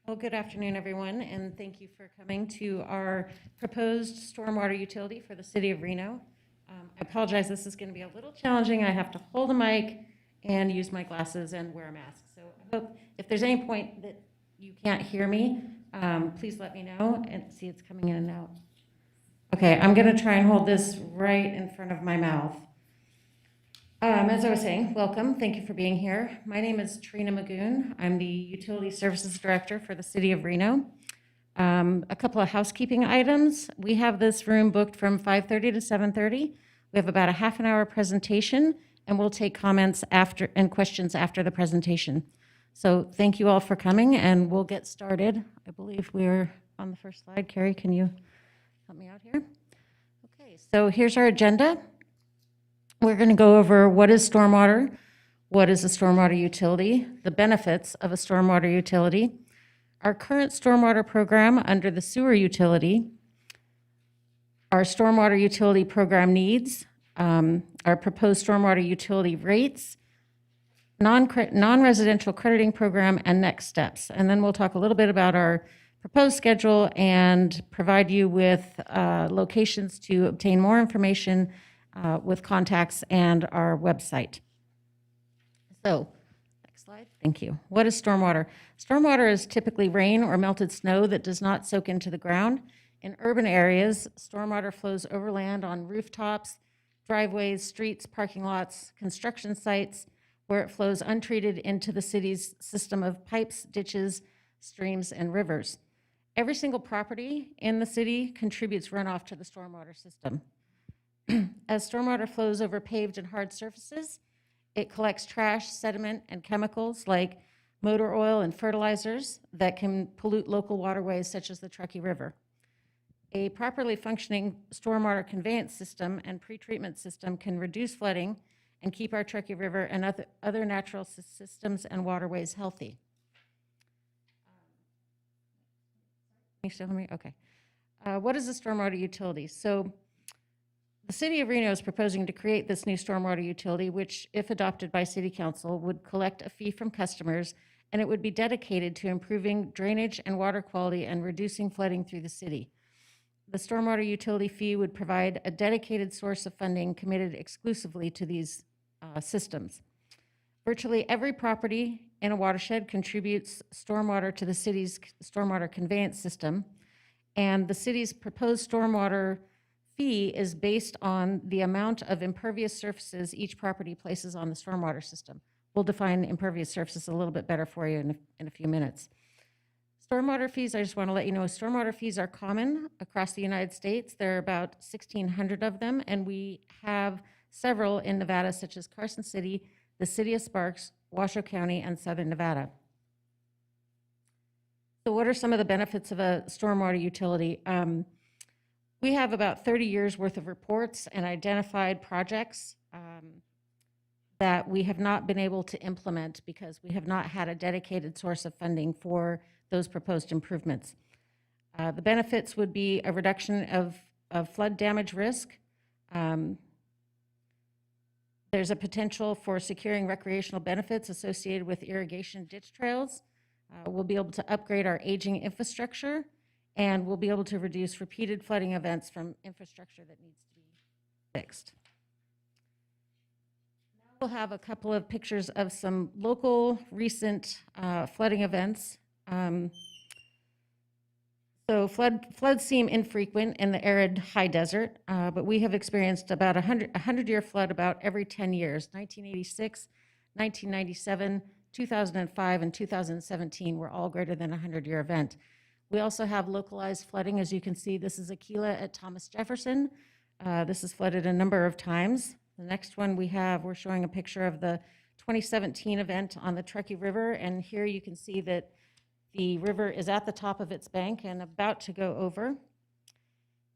Well, good afternoon, everyone, and thank you for coming to our proposed stormwater utility for the city of Reno. I apologize, this is going to be a little challenging. I have to hold a mic and use my glasses and wear a mask. So I hope if there's any point that you can't hear me, please let me know. And see, it's coming in and out. Okay, I'm going to try and hold this right in front of my mouth. As I was saying, welcome. Thank you for being here. My name is Trina Magoon. I'm the Utility Services Director for the City of Reno. A couple of housekeeping items. We have this room booked from 5:30 to 7:30. We have about a half an hour presentation, and we'll take comments after and questions after the presentation. So thank you all for coming, and we'll get started. I believe we're on the first slide. Carrie, can you help me out here? Okay, so here's our agenda. We're going to go over what is stormwater, what is a stormwater utility, the benefits of a stormwater utility, our current stormwater program under the sewer utility, our stormwater utility program needs, our proposed stormwater utility rates, non-residential crediting program, and next steps. And then we'll talk a little bit about our proposed schedule and provide you with locations to obtain more information with contacts and our website. So, next slide. Thank you. What is stormwater? Stormwater is typically rain or melted snow that does not soak into the ground. In urban areas, stormwater flows over land on rooftops, driveways, streets, parking lots, construction sites, where it flows untreated into the city's system of pipes, ditches, streams, and rivers. Every single property in the city contributes runoff to the stormwater system. As stormwater flows over paved and hard surfaces, it collects trash, sediment, and chemicals like motor oil and fertilizers that can pollute local waterways such as the Truckee River. A properly functioning stormwater conveyance system and pretreatment system can reduce flooding and keep our Truckee River and other natural systems and waterways healthy. Can you still hear me? Okay. What is a stormwater utility? So, the City of Reno is proposing to create this new stormwater utility, which, if adopted by City Council, would collect a fee from customers, and it would be dedicated to improving drainage and water quality and reducing flooding through the city. The stormwater utility fee would provide a dedicated source of funding committed exclusively to these systems. Virtually every property in a watershed contributes stormwater to the city's stormwater conveyance system, and the city's proposed stormwater fee is based on the amount of impervious surfaces each property places on the stormwater system. We'll define impervious surfaces a little bit better for you in a few minutes. Stormwater fees, I just want to let you know, stormwater fees are common across the United States. There are about 1,600 of them, and we have several in Nevada, such as Carson City, the City of Sparks, Washoe County, and Southern Nevada. So what are some of the benefits of a stormwater utility? We have about 30 years worth of reports and identified projects that we have not been able to implement because we have not had a dedicated source of funding for those proposed improvements. The benefits would be a reduction of flood damage risk. There's a potential for securing recreational benefits associated with irrigation ditch trails. We'll be able to upgrade our aging infrastructure, and we'll be able to reduce repeated flooding events from infrastructure that needs to be fixed. Now we'll have a couple of pictures of some local recent flooding events. So floods seem infrequent in the arid high desert, but we have experienced about a 100-year flood about every 10 years. 1986, 1997, 2005, and 2017 were all greater than a 100-year event. We also have localized flooding. As you can see, this is Aquila at Thomas Jefferson. This has flooded a number of times. The next one we're showing a picture of the 2017 event on the Truckee River, and here you can see that the river is at the top of its bank and about to go over.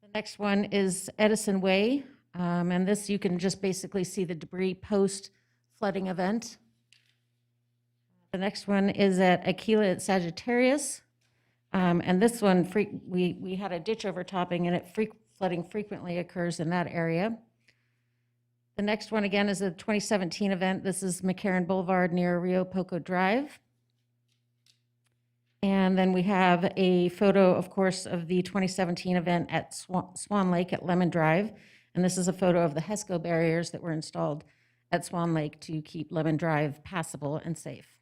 The next one is Edison Way, and this you can just basically see the debris post-flooding event. The next one is at Aquila at Sagittarius. And this one, we had a ditch overtopping, and flooding frequently occurs in that area. The next one, again, is a 2017 event. This is Mccarran Boulevard near Rio Poco Drive. And then we have a photo, of course, of the 2017 event at Swan Lake at Lemon Drive. And this is a photo of the HESCO barriers that were installed at Swan Lake to keep Lemon Drive passable and safe.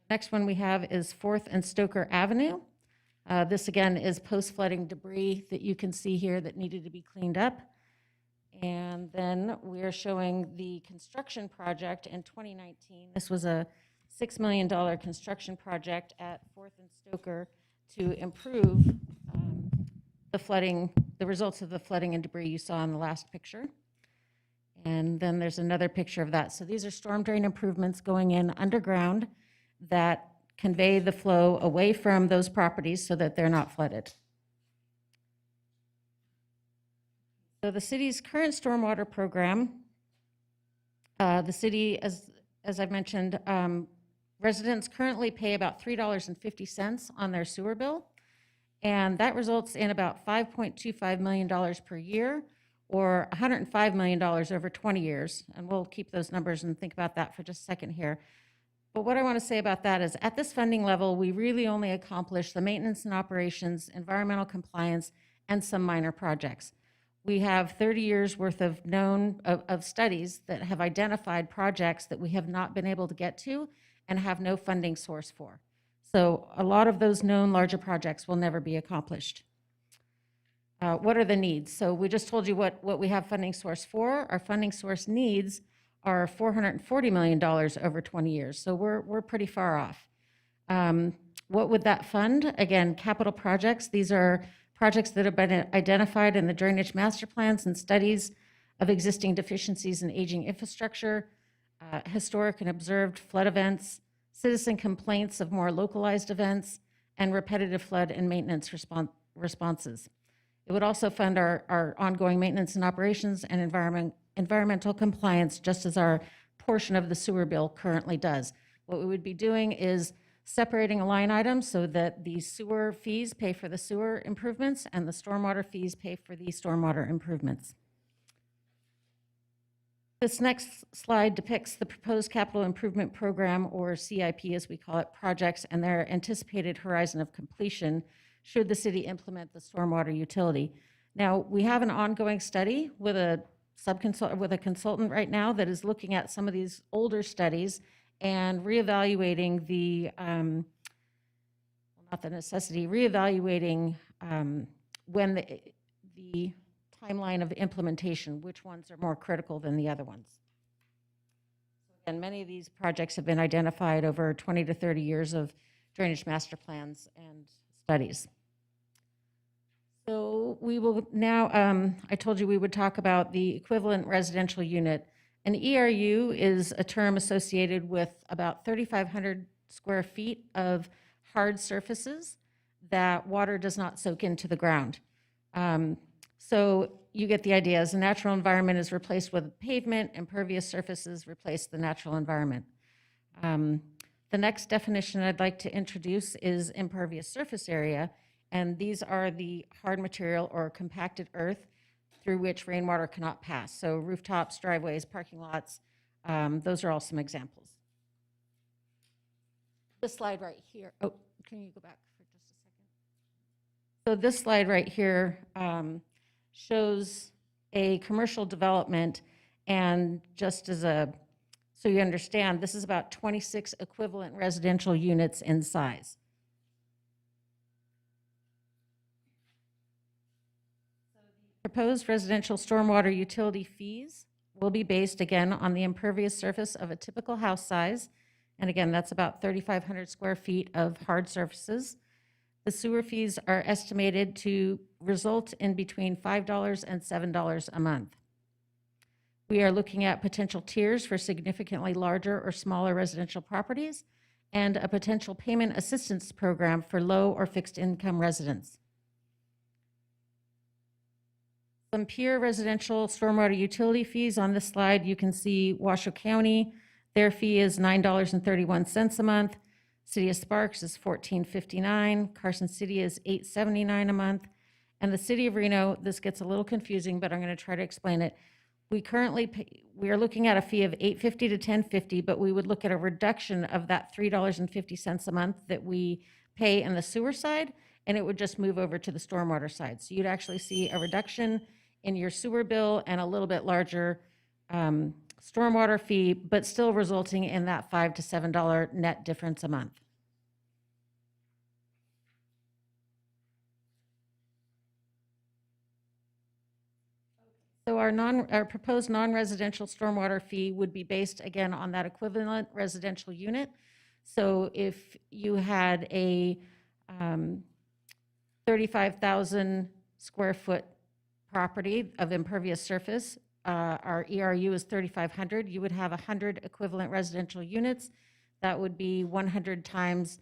Next one we have is 4th and Stoker Avenue. This again is post-flooding debris that you can see here that needed to be cleaned up. And then we're showing the construction project in 2019. This was a $6 million construction project at 4th and Stoker to improve the results of the flooding and debris you saw in the last picture. And then there's another picture of that. So these are storm drain improvements going in underground that convey the flow away from those properties so that they're not flooded. So the city's current stormwater program, the city, as I've mentioned, residents currently pay about $3.50 on their sewer bill, and that results in about $5.25 million per year, or $105 million over 20 years. And we'll keep those numbers and think about that for just a second here. But what I want to say about that is at this funding level, we really only accomplish the maintenance and operations, environmental compliance, and some minor projects. We have 30 years worth of studies that have identified projects that we have not been able to get to and have no funding source for. So a lot of those known larger projects will never be accomplished. What are the needs? So we just told you what we have funding source for. Our funding source needs are $440 million over 20 years. So we're pretty far off. What would that fund? Again, capital projects. These are projects that have been identified in the drainage master plans and studies of existing deficiencies in aging infrastructure, historic and observed flood events, citizen complaints of more localized events, and repetitive flood and maintenance responses. It would also fund our ongoing maintenance and operations and environmental compliance, just as our portion of the sewer bill currently does. What we would be doing is separating a line item so that the sewer fees pay for the sewer improvements and the stormwater fees pay for the stormwater improvements. This next slide depicts the proposed capital improvement program, or CIP as we call it, projects and their anticipated horizon of completion should the city implement the stormwater utility. Now, we have an ongoing study with a consultant right now that is looking at some of these older studies and reevaluating reevaluating when the timeline of implementation, which ones are more critical than the other ones. And many of these projects have been identified over 20 to 30 years of drainage master plans and studies. So we will now, I told you we would talk about the equivalent residential unit. An ERU is a term associated with about 3,500 square feet of hard surfaces that water does not soak into the ground. So you get the idea. As the natural environment is replaced with pavement, impervious surfaces replace the natural environment. The next definition I'd like to introduce is impervious surface area, and these are the hard material or compacted earth through which rainwater cannot pass. So rooftops, driveways, parking lots, those are all some examples. This slide right here, oh, can you go back for just a second? So this slide right here shows a commercial development, and just as so you understand, this is about 26 equivalent residential units in size. Proposed residential stormwater utility fees will be based again on the impervious surface of a typical house size. And again, that's about 3,500 square feet of hard surfaces. The sewer fees are estimated to result in between $5 and $7 a month. We are looking at potential tiers for significantly larger or smaller residential properties and a potential payment assistance program for low or fixed income residents. Some peer residential stormwater utility fees on this slide. You can see Washoe County, their fee is $9.31 a month. City of Sparks is $14.59. Carson City is $8.79 a month. And the City of Reno, this gets a little confusing, but I'm going to try to explain it. we are looking at a fee of $8.50 to $10.50, but we would look at a reduction of that $3.50 a month that we pay in the sewer side, and it would just move over to the stormwater side. So you'd actually see a reduction in your sewer bill and a little bit larger stormwater fee, but still resulting in that $5 to $7 net difference a month. So our proposed non-residential stormwater fee would be based, again, on that equivalent residential unit. So if you had a 35,000 square foot property of impervious surface, our ERU is 3,500, you would have 100 equivalent residential units. That would be 100 times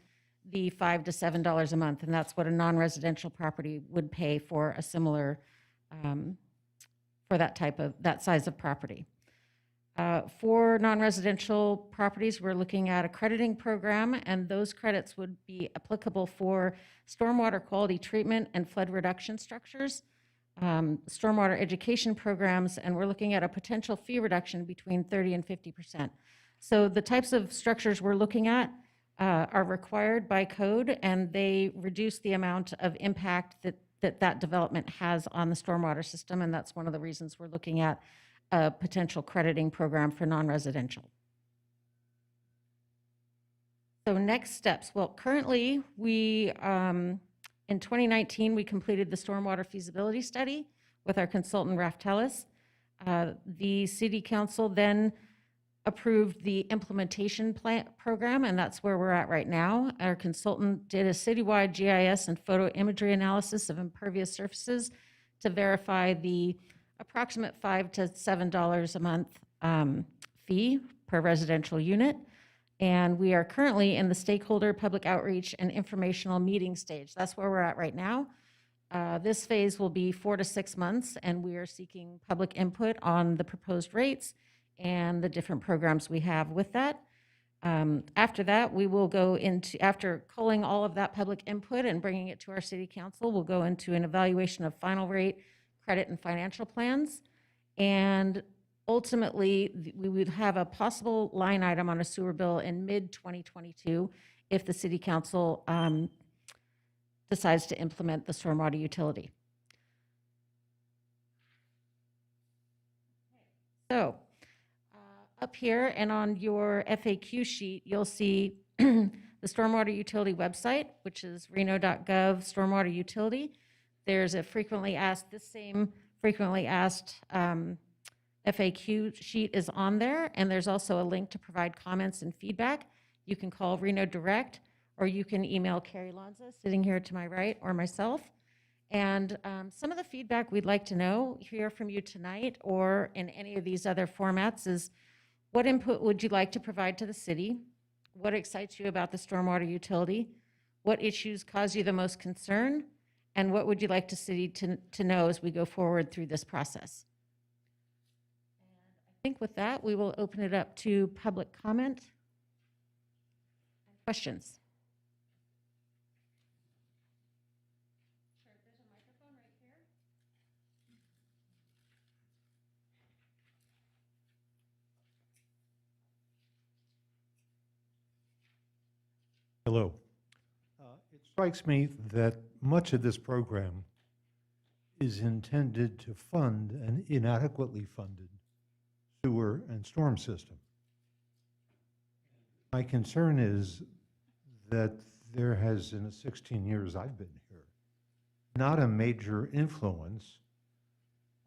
the $5 to $7 a month, and that's what a non-residential property would pay for a similar for that size of property. For non-residential properties, we're looking at a crediting program, and those credits would be applicable for stormwater quality treatment and flood reduction structures, stormwater education programs, and we're looking at a potential fee reduction between 30 and 50%. So the types of structures we're looking at are required by code, and they reduce the amount of impact that development has on the stormwater system, and that's one of the reasons we're looking at a potential crediting program for non-residential. So next steps. Well, currently in 2019, we completed the stormwater feasibility study with our consultant, Raftelis. The city council then approved the implementation plan program, and that's where we're at right now. Our consultant did a citywide GIS and photo imagery analysis of impervious surfaces to verify the approximate $5 to $7 a month fee per residential unit. And we are currently in the stakeholder public outreach and informational meeting stage. That's where we're at right now. This phase will be 4 to 6 months, and we are seeking public input on the proposed rates and the different programs we have with that. After that, we will go into, after culling all of that public input and bringing it to our city council, we'll go into an evaluation of final rate, credit, and financial plans. And ultimately, we would have a possible line item on a sewer bill in mid-2022 if the city council decides to implement the stormwater utility. So up here and on your FAQ sheet, you'll see the stormwater utility website, which is reno.gov stormwater utility. There's a frequently asked, this same frequently asked FAQ sheet is on there, and there's also a link to provide comments and feedback. You can call Reno Direct, or you can email Carrie Lanza, sitting here to my right, or myself. And some of the feedback we'd like to hear from you tonight or in any of these other formats is, what input would you like to provide to the city? What excites you about the stormwater utility? What issues cause you the most concern? And what would you like the city to know as we go forward through this process? And I think with that, we will open it up to public comment and questions. Sure, there's a microphone right here. Hello. It strikes me that much of this program is intended to fund an inadequately funded sewer and storm system. My concern is that there has, in the 16 years I've been here, not a major influence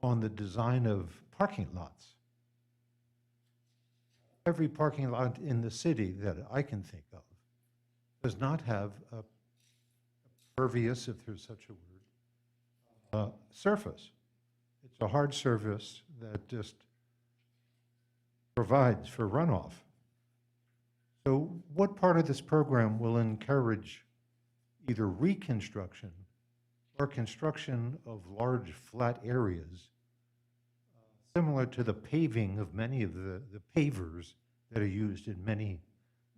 on the design of parking lots. Every parking lot in the city that I can think of does not have a impervious, if there's such a word, surface. It's a hard surface that just provides for runoff. So what part of this program will encourage either reconstruction or construction of large flat areas, similar to the paving of many of the pavers that are used in many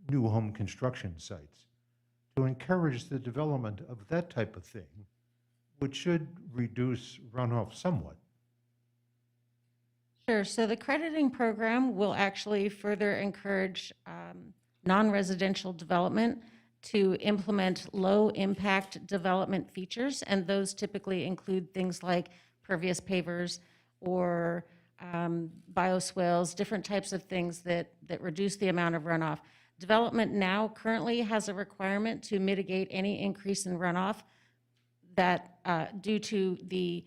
new home construction sites, to encourage the development of that type of thing, which should reduce runoff somewhat? Sure. So the crediting program will actually further encourage non-residential development to implement low-impact development features, and those typically include things like pervious pavers or bioswales, different types of things that reduce the amount of runoff. Development now currently has a requirement to mitigate any increase in runoff that due to the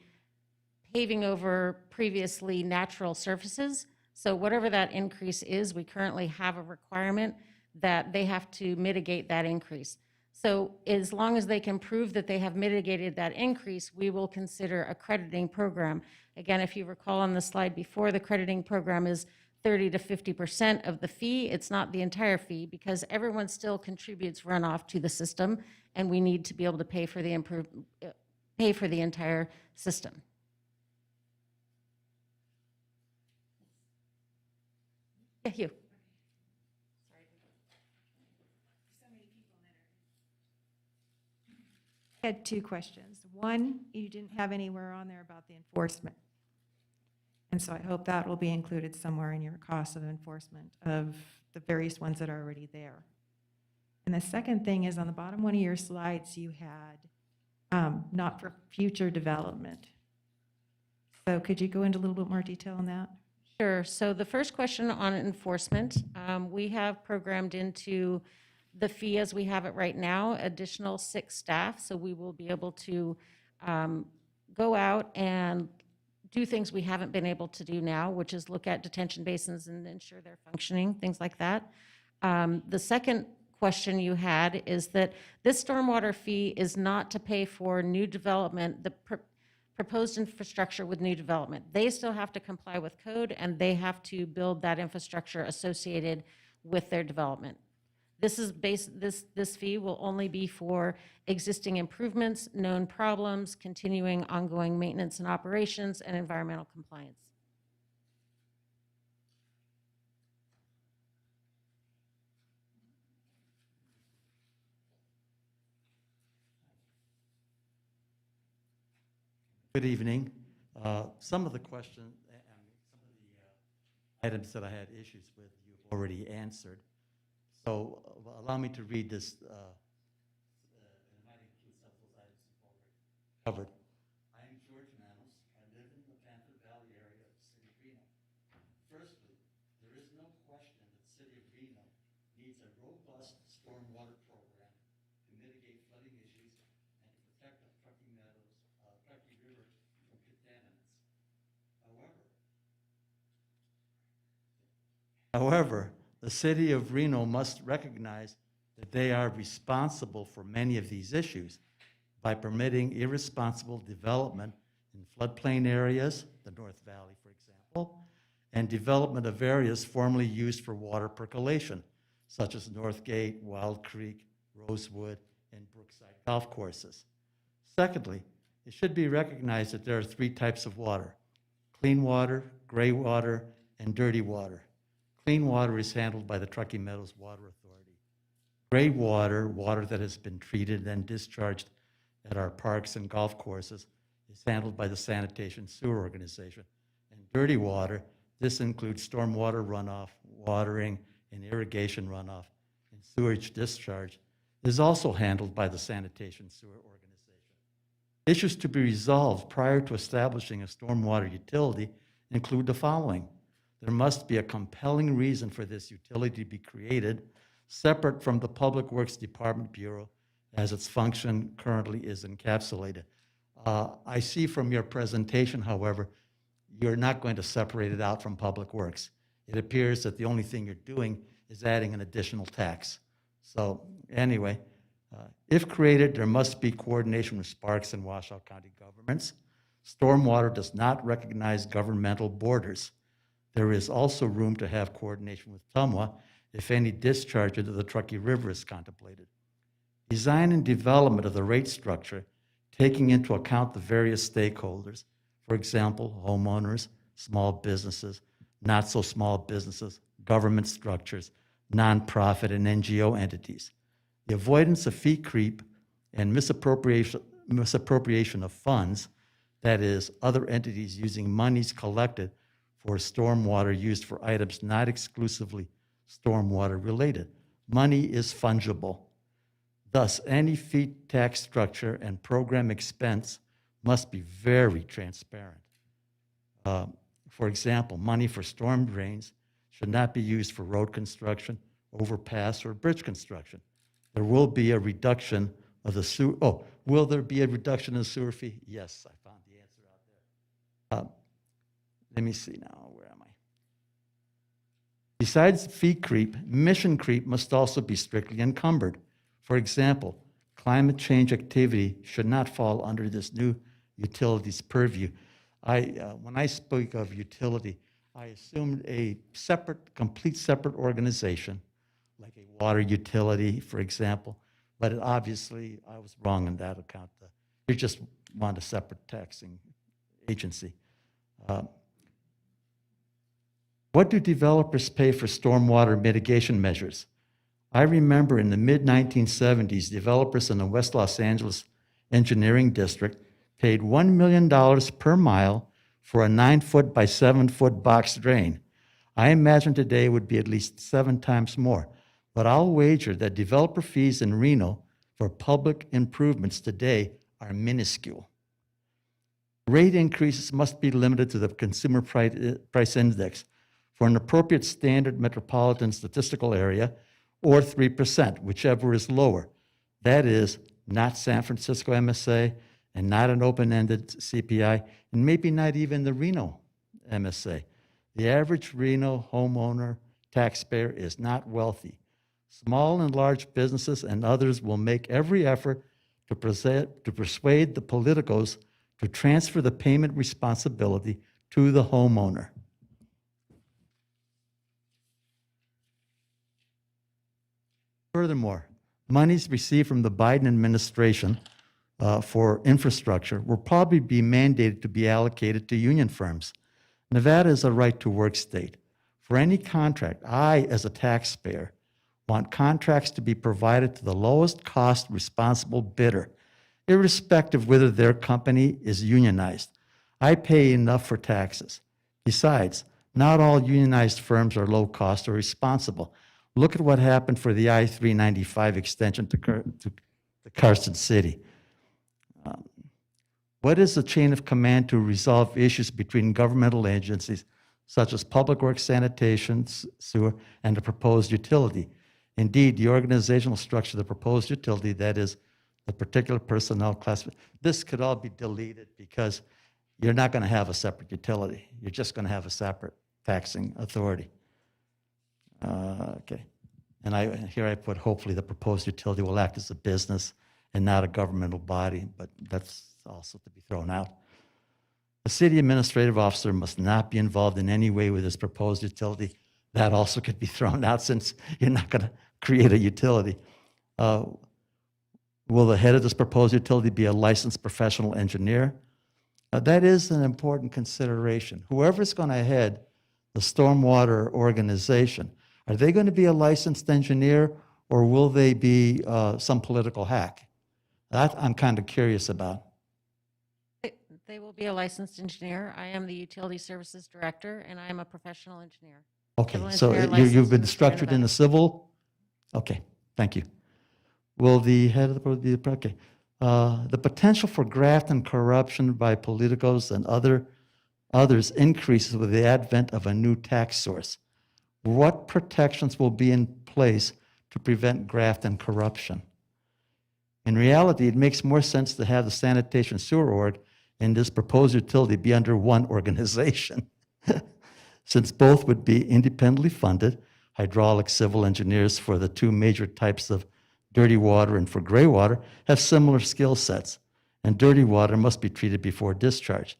paving over previously natural surfaces. So whatever that increase is, we currently have a requirement that they have to mitigate that increase. So as long as they can prove that they have mitigated that increase, we will consider a crediting program. Again, if you recall on the slide before, the crediting program is 30 to 50% of the fee. It's not the entire fee because everyone still contributes runoff to the system, and we need to be able to pay for the entire system. Yeah, you. I had two questions. One, you didn't have anywhere on there about the enforcement. And so I hope that will be included somewhere in your cost of enforcement of the various ones that are already there. And the second thing is on the bottom one of your slides, you had not for future development. So could you go into a little bit more detail on that? Sure. So the first question on enforcement, we have programmed into the fee as we have it right now, additional 6 staff. So we will be able to go out and do things we haven't been able to do now, which is look at detention basins and ensure they're functioning, things like that. The second question you had is that this stormwater fee is not to pay for new development, the proposed infrastructure with new development. They still have to comply with code and they have to build that infrastructure associated with their development. This fee will only be for existing improvements, known problems, continuing ongoing maintenance and operations, and environmental compliance. Good evening. Some of the questions and some of the items that I had issues with, you've already answered. So allow me to read this. It might include some of those items you've already covered. I am George Manos. I live in the Panther Valley area of the city of Reno. Firstly, there is no question that the city of Reno needs a robust stormwater program to mitigate flooding issues and to protect the Truckee Meadows, Truckee River from contaminants. However, the city of Reno must recognize that they are responsible for many of these issues by permitting irresponsible development in floodplain areas, the North Valley, for example, and development of areas formerly used for water percolation, such as Northgate, Wild Creek, Rosewood, and Brookside golf courses. Secondly, it should be recognized that there are 3 types of water: clean water, gray water, and dirty water. Clean water is handled by the Truckee Meadows Water Authority. Gray water, water that has been treated and discharged at our parks and golf courses, is handled by the Sanitation Sewer Organization. And dirty water, this includes stormwater runoff, watering, and irrigation runoff, and sewage discharge, is also handled by the Sanitation Sewer Organization. Issues to be resolved prior to establishing a stormwater utility include the following. There must be a compelling reason for this utility to be created, separate from the Public Works Department Bureau as its function currently is encapsulated. I see from your presentation, however, you're not going to separate it out from Public Works. It appears that the only thing you're doing is adding an additional tax. So anyway, if created, there must be coordination with Sparks and Washoe County governments. Stormwater does not recognize governmental borders. There is also room to have coordination with TUMWA if any discharge into the Truckee River is contemplated. Design and development of the rate structure, taking into account the various stakeholders, for example, homeowners, small businesses, not so small businesses, government structures, nonprofit and NGO entities. The avoidance of fee creep and misappropriation of funds, that is, other entities using monies collected for stormwater used for items not exclusively stormwater related. Money is fungible. Thus, any fee tax structure and program expense must be very transparent. For example, money for storm drains should not be used for road construction, overpass, or bridge construction. There will be a reduction of the sewer, will there be a reduction in the sewer fee? Yes, I found the answer out there. Let me see now, where am I? Besides fee creep, mission creep must also be strictly encumbered. For example, climate change activity should not fall under this new utilities purview. When I speak of utility, I assumed a complete separate organization, like a water utility, for example, but obviously I was wrong in that account. You just want a separate taxing agency. What do developers pay for stormwater mitigation measures? I remember in the mid-1970s, developers in the West Los Angeles Engineering District paid $1 million per mile for a 9-foot by 7-foot box drain. I imagine today would be at least 7 times more, but I'll wager that developer fees in Reno for public improvements today are minuscule. Rate increases must be limited to the consumer price index for an appropriate standard metropolitan statistical area, or 3%, whichever is lower. That is, not San Francisco MSA, and not an open-ended CPI, and maybe not even the Reno MSA. The average Reno homeowner taxpayer is not wealthy. Small and large businesses and others will make every effort to persuade the politicos to transfer the payment responsibility to the homeowner. Furthermore, monies received from the Biden administration for infrastructure will probably be mandated to be allocated to union firms. Nevada is a right-to-work state. For any contract, I, as a taxpayer, want contracts to be provided to the lowest cost responsible bidder, irrespective whether their company is unionized. I pay enough for taxes. Besides, not all unionized firms are low cost or responsible. Look at what happened for the I-395 extension to Carson City. What is the chain of command to resolve issues between governmental agencies such as Public Works, Sanitation, Sewer, and the proposed utility? Indeed, the organizational structure of the proposed utility, that is, the particular personnel class, this could all be deleted because you're not going to have a separate utility. You're just going to have a separate taxing authority. Okay. And here I put, hopefully the proposed utility will act as a business and not a governmental body, but that's also to be thrown out. The city administrative officer must not be involved in any way with this proposed utility. That also could be thrown out since you're not going to create a utility. Will the head of this proposed utility be a licensed professional engineer? That is an important consideration. Whoever's going to head the stormwater organization, are they going to be a licensed engineer or will they be some political hack? That I'm kind of curious about. They will be a licensed engineer. I am the utility services director, and I am a professional engineer. Okay, Civil so engineer you've licensed been in the state of structured in Nevada. the civil? Okay, thank you. Will the head of the, okay. The potential for graft and corruption by politicos and others increases with the advent of a new tax source. What protections will be in place to prevent graft and corruption? In reality, it makes more sense to have the sanitation sewer org and this proposed utility be under one organization, since both would be independently funded. Hydraulic civil engineers for the two major types of dirty water and for gray water have similar skill sets, and dirty water must be treated before discharge.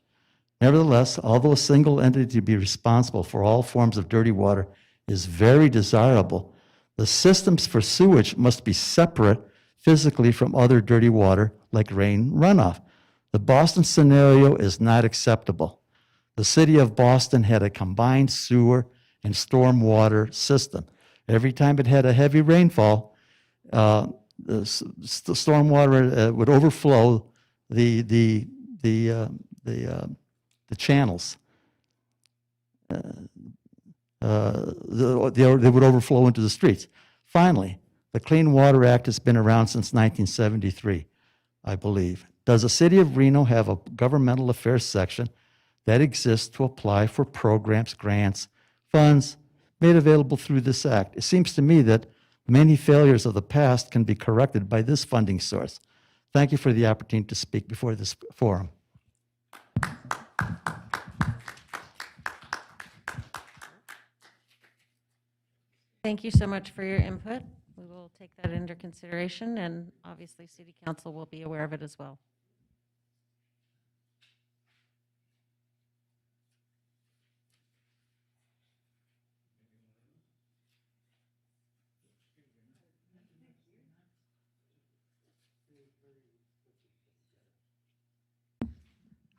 Nevertheless, although a single entity be responsible for all forms of dirty water is very desirable, the systems for sewage must be separate physically from other dirty water like rain runoff. The Boston scenario is not acceptable. The city of Boston had a combined sewer and stormwater system. Every time it had a heavy rainfall, the stormwater would overflow the channels. they would overflow into the streets. Finally, the Clean Water Act has been around since 1973, I believe. Does the city of Reno have a governmental affairs section that exists to apply for programs, grants, funds made available through this act? It seems to me that many failures of the past can be corrected by this funding source. Thank you for the opportunity to speak before this forum. Thank you so much for your input. We will take that into consideration, and obviously, City Council will be aware of it as well.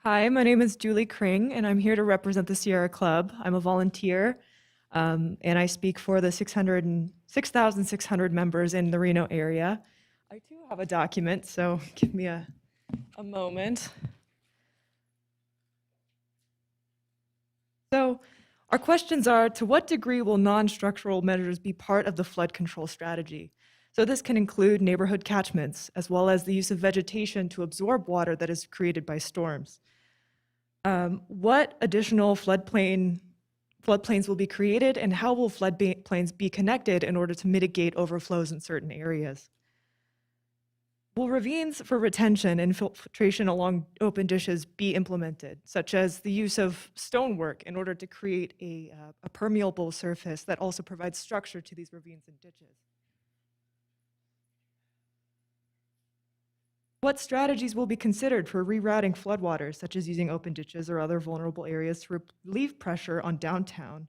Hi, my name is Julie Kring, and I'm here to represent the Sierra Club. I'm a volunteer, and I speak for the 6,600 members in the Reno area. I too have a document, so give me a moment. So our questions are, to what degree will non-structural measures be part of the flood control strategy? So this can include neighborhood catchments, as well as the use of vegetation to absorb water that is created by storms. What additional floodplains will be created, and how will floodplains be connected in order to mitigate overflows in certain areas? Will ravines for retention and filtration along open ditches be implemented, such as the use of stonework in order to create a permeable surface that also provides structure to these ravines and ditches? What strategies will be considered for rerouting floodwaters, such as using open ditches or other vulnerable areas to relieve pressure on downtown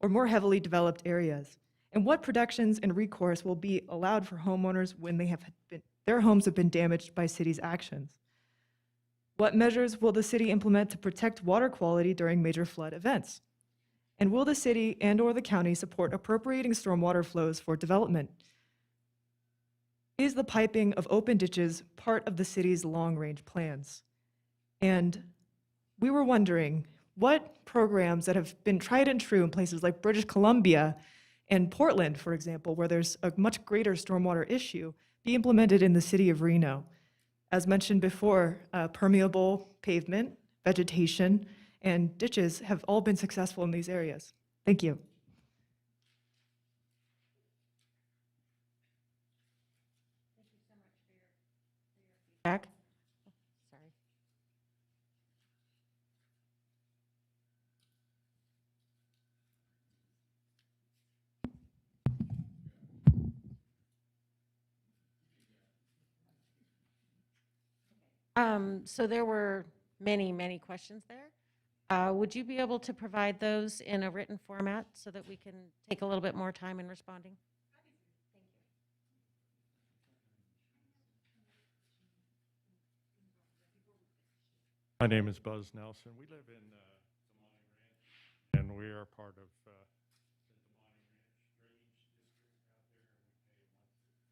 or more heavily developed areas? And what protections and recourse will be allowed for homeowners when their homes have been damaged by city's actions? What measures will the city implement to protect water quality during major flood events? And will the city and/or the county support appropriating stormwater flows for development? Is the piping of open ditches part of the city's long-range plans? And we were wondering what programs that have been tried and true in places like British Columbia and Portland, for example, where there's a much greater stormwater issue, be implemented in the city of Reno. As mentioned before, permeable pavement, vegetation, and ditches have all been successful in these areas. Thank you. Jack? Sorry. So there were many, many questions there. Would you be able to provide those in a written format so that we can take a little bit more time in responding? My name is Buzz Nelson. We live in Des Moines Ranch, and we are part of the Des Moines Ranch drainage district out there, and we pay a monthly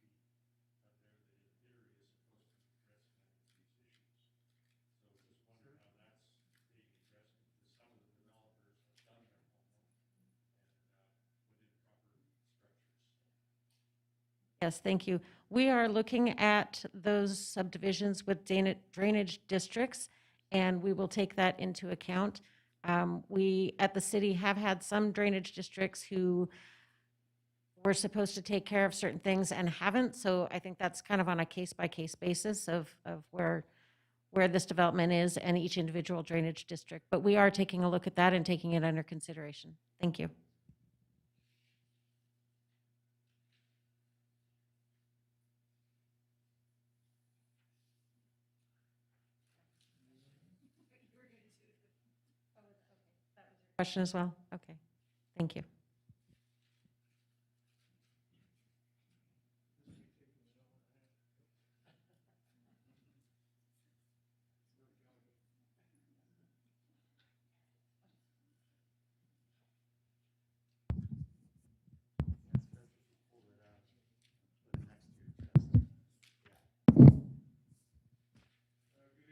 fee out there that in theory is supposed to address many of these issues. So just wondering how that's being addressed, because some of the developers have done their homework and put in proper structures. Yes, thank you. We are looking at those subdivisions with drainage districts, and we will take that into account. We, at the city, have had some drainage districts who were supposed to take care of certain things and haven't, so I think that's kind of on a case-by-case basis of where this development is and each individual drainage district. But we are taking a look at that and taking it under consideration. Thank you. Question as well? Okay, thank you.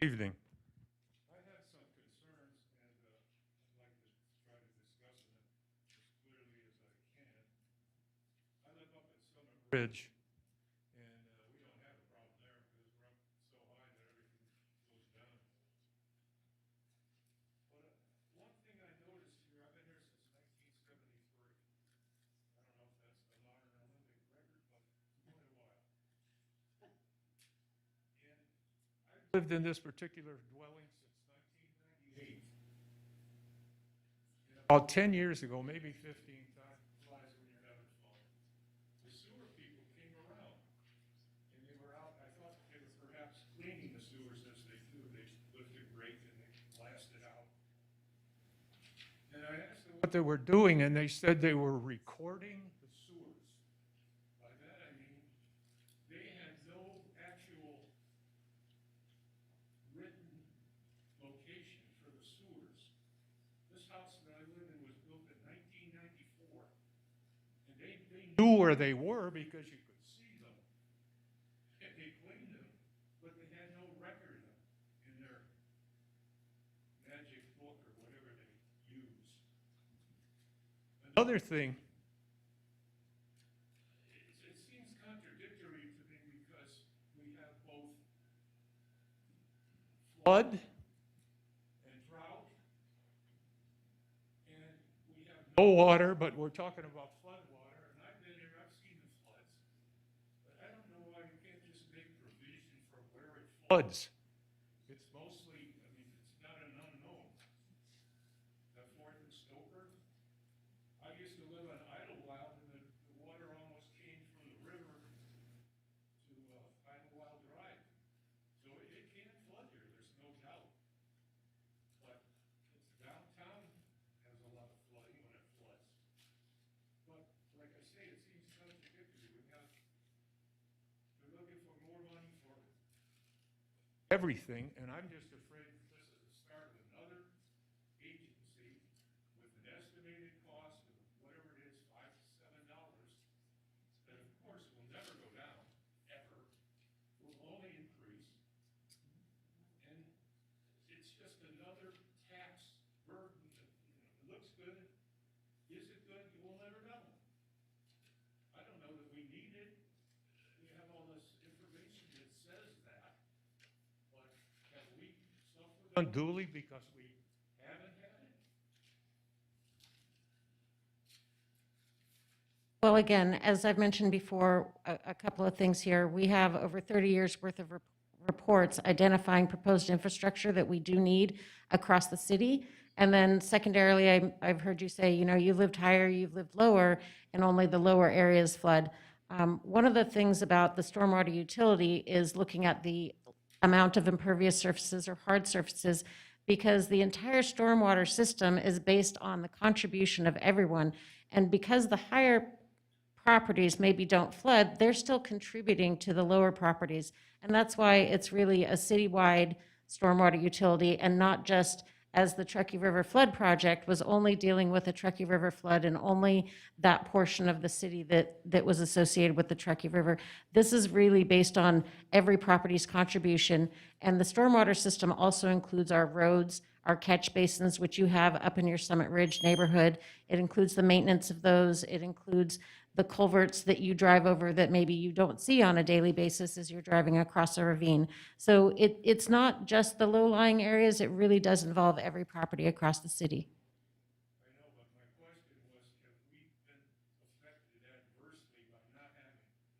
Good evening. I have some concerns, and I'd like to try to discuss bridge. And we don't have a problem there because we're up so high that everything goes down. But one thing I noticed here, I've been here since 1973. I don't know if that's the modern Olympic record, but quite a while. And I've lived in this particular dwelling since 1998. And about 10 years ago, maybe 15, time flies when you're having fun. The sewer people came around, and they were out, I thought they were perhaps cleaning the sewers as they do. They lifted rake and they blasted out. And I asked them what they were doing, and they said they were recording the sewers. By that I mean, they had no actual written location for the sewers. This house that I live in was built in 1994. And they knew where they were because you could see them. And they cleaned them, but they had no record of them in their magic book or whatever they use. Another thing, it seems contradictory to me because we have both flood and drought, and we have no water, but we're talking about flood water, and I've been here, I've seen the floods. But I don't know why you can't just make provision for where it floods. It's mostly, I mean, it's not an unknown. The Fourth and Stoker, I used to live on Idlewild, and the water almost came from the river to Idlewild Drive. So it can flood here, there's no doubt. But it's downtown has a lot of flooding when it floods. But like I say, it seems contradictory. We're looking for more money for everything, and I'm just afraid that this is the start of another agency with an estimated cost of whatever it is, $5 to $7, that of course will never go down, ever, will only increase. And it's just another tax burden that, it looks good. Is it good? You will never know. I don't know that we need it. We have all this information that says that, but have we suffered unduly because we haven't had it? Well, again, as I've mentioned before, a couple of things here. We have over 30 years' worth of reports identifying proposed infrastructure that we do need across the city. And then secondarily, I've heard you say, you know, you've lived higher, you've lived lower, and only the lower areas flood. One of the things about the stormwater utility is looking at the amount of impervious surfaces or hard surfaces, because the entire stormwater system is based on the contribution of everyone. And because the higher properties maybe don't flood, they're still contributing to the lower properties. And that's why it's really a citywide stormwater utility, and not just, as the Truckee River Flood Project was only dealing with the Truckee River flood and only that portion of the city that was associated with the Truckee River. This is really based on every property's contribution. And the stormwater system also includes our roads, our catch basins, which you have up in your Summit Ridge neighborhood. It includes the maintenance of those. It includes the culverts that you drive over that maybe you don't see on a daily basis as you're driving across a ravine. So it's not just the low-lying areas, it really does involve every property across the city. I know, but my question was, have we been affected adversely by not having this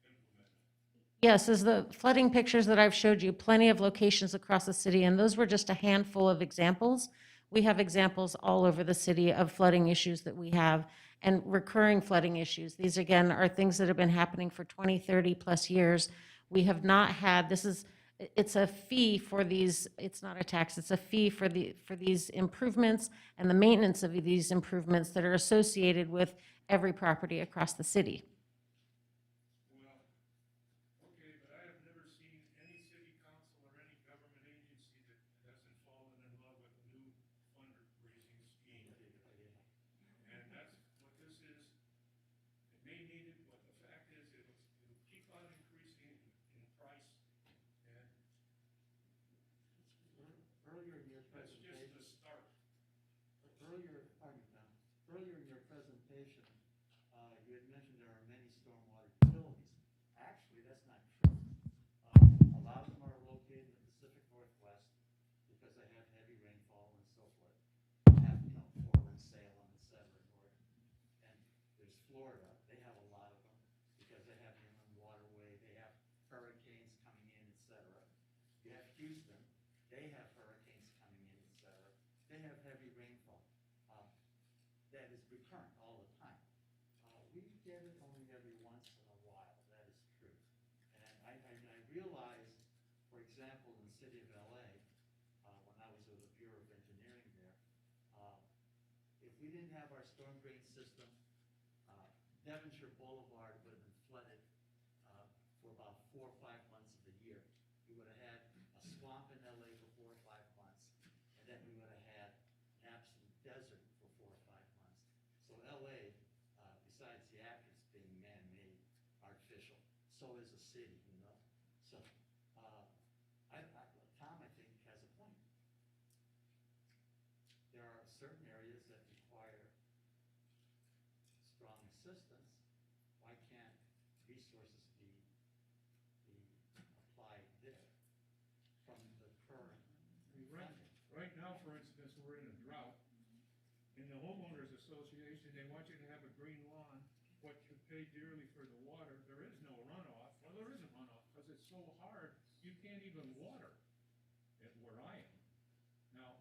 implemented? Yes, as the flooding pictures that I've showed you, plenty of locations across the city, and those were just a handful of examples. We have examples all over the city of flooding issues that we have, and recurring flooding issues. These, again, are things that have been happening for 20, 30 plus years. We have not had, it's a fee for these, it's not a tax, it's a fee for these improvements and the maintenance of these improvements that are associated with every property across the city. Well, okay, but I have never seen any city council or any government agency that hasn't fallen in love with a new fundraising scheme. And that's what this is. It may need it, but the fact is it'll keep on increasing in price. And Earlier in your that's just presentation, the start. earlier in your presentation, you had mentioned there are many Florida, they have a lot of them because they have inland waterway, they have hurricanes coming in, et cetera. You have Houston, they have hurricanes coming in, et cetera. They have heavy rainfall that is recurrent all the time. We get it only every once in a while, that is true. And I realize, for example, in the city of LA, when I was with the Bureau of Engineering there, if we didn't have our storm drain system, Devonshire Boulevard would have been flooded for about 4 or 5 months of the year. We would have had a swamp in LA for 4 or 5 months, and then we would have had an absolute desert for 4 or 5 months. So LA, besides the actors being man-made, artificial, so is the city, you know? So, Tom, I think, has a point. There are certain areas that require strong assistance. Why can't resources be applied there from the current funding? Right now, for instance, we're in a drought. In the homeowners association, they want you to have a green lawn, but you pay dearly for the water. There is no runoff. Well, there isn't runoff because it's so hard, you can't even water it where I am. Now,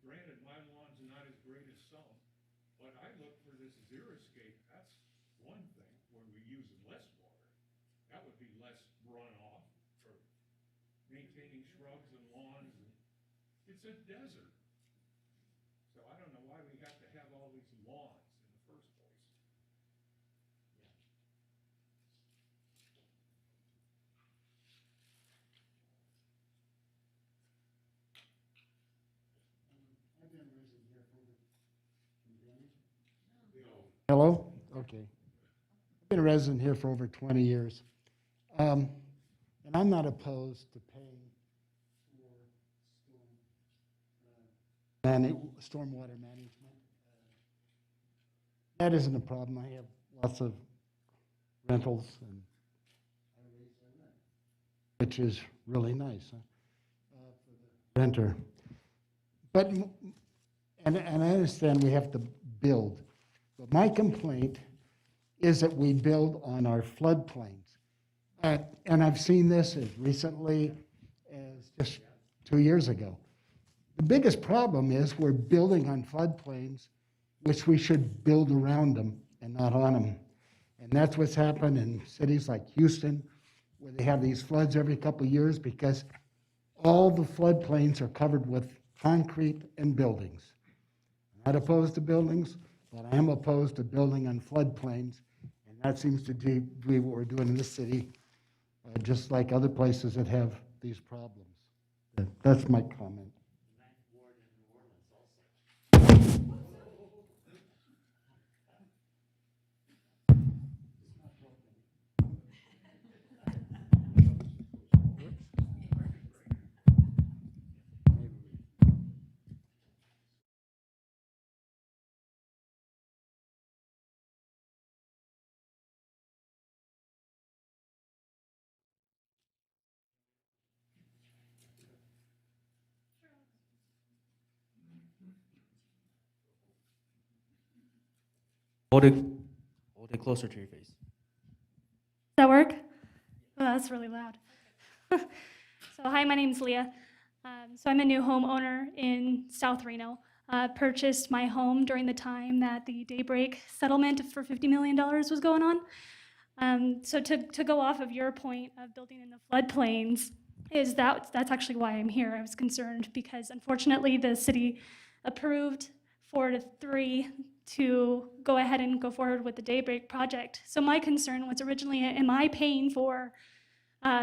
granted, my lawn's not as great as some, but I look for this xeriscape. That's one thing where we use less water. That would be less runoff for maintaining shrubs and lawns. It's a desert. So I don't know why we have to have all these lawns in the first place. Hello? Okay. I've been a resident here for over 20 years. And I'm not opposed to paying for stormwater management. That isn't a problem. I have lots of rentals and I raise my rent, which is really nice for the renter. But, and I understand we have to build. But my complaint is that we build on our floodplains. And I've seen this as recently as just 2 years ago. The biggest problem is we're building on floodplains, which we should build around them and not on them. And that's what's happened in cities like Houston, where they have these floods every couple of years because all the floodplains are covered with concrete and buildings. I'm not opposed to buildings, but I am opposed to building on floodplains, and that seems to be what we're doing in this city, just like other places that have these problems. That's my comment. Ninth Ward in New Orleans also. Hold it closer to your face. Does that work? Oh, that's really loud. So hi, my name's Leah. So I'm a new homeowner in South Reno. Purchased my home during the time that the Daybreak settlement for $50 million was going on. So to go off of your point of building in the floodplains, that's actually why I'm here. I was concerned because unfortunately the city approved 4-3 to go ahead and go forward with the Daybreak project. So my concern was originally, am I paying for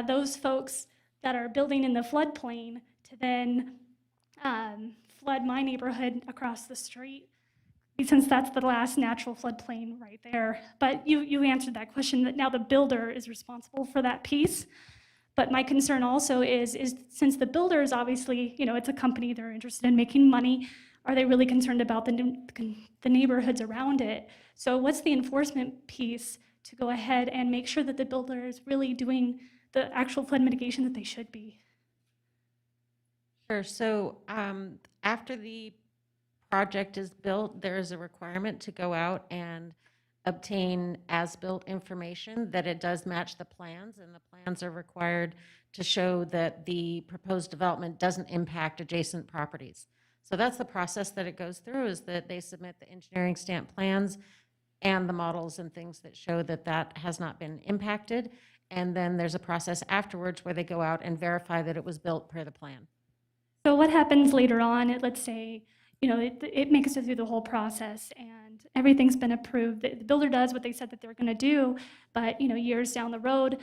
those folks that are building in the floodplain to then flood my neighborhood across the street? Since that's the last natural floodplain right there. But you answered that question, that now the builder is responsible for that piece. But my concern also is since the builder is obviously, it's a company, they're interested in making money, are they really concerned about the neighborhoods around it? So what's the enforcement piece to go ahead and make sure that the builder is really doing the actual flood mitigation that they should be? Sure. So after the project is built, there is a requirement to go out and obtain as-built information, that it does match the plans, and the plans are required to show that the proposed development doesn't impact adjacent properties. So that's the process that it goes through, is that they submit the engineering stamp plans and the models and things that show that that has not been impacted. And then there's a process afterwards where they go out and verify that it was built per the plan. So what happens later on, let's say, it makes it through the whole process and everything's been approved. The builder does what they said that they're going to do, but, years down the road,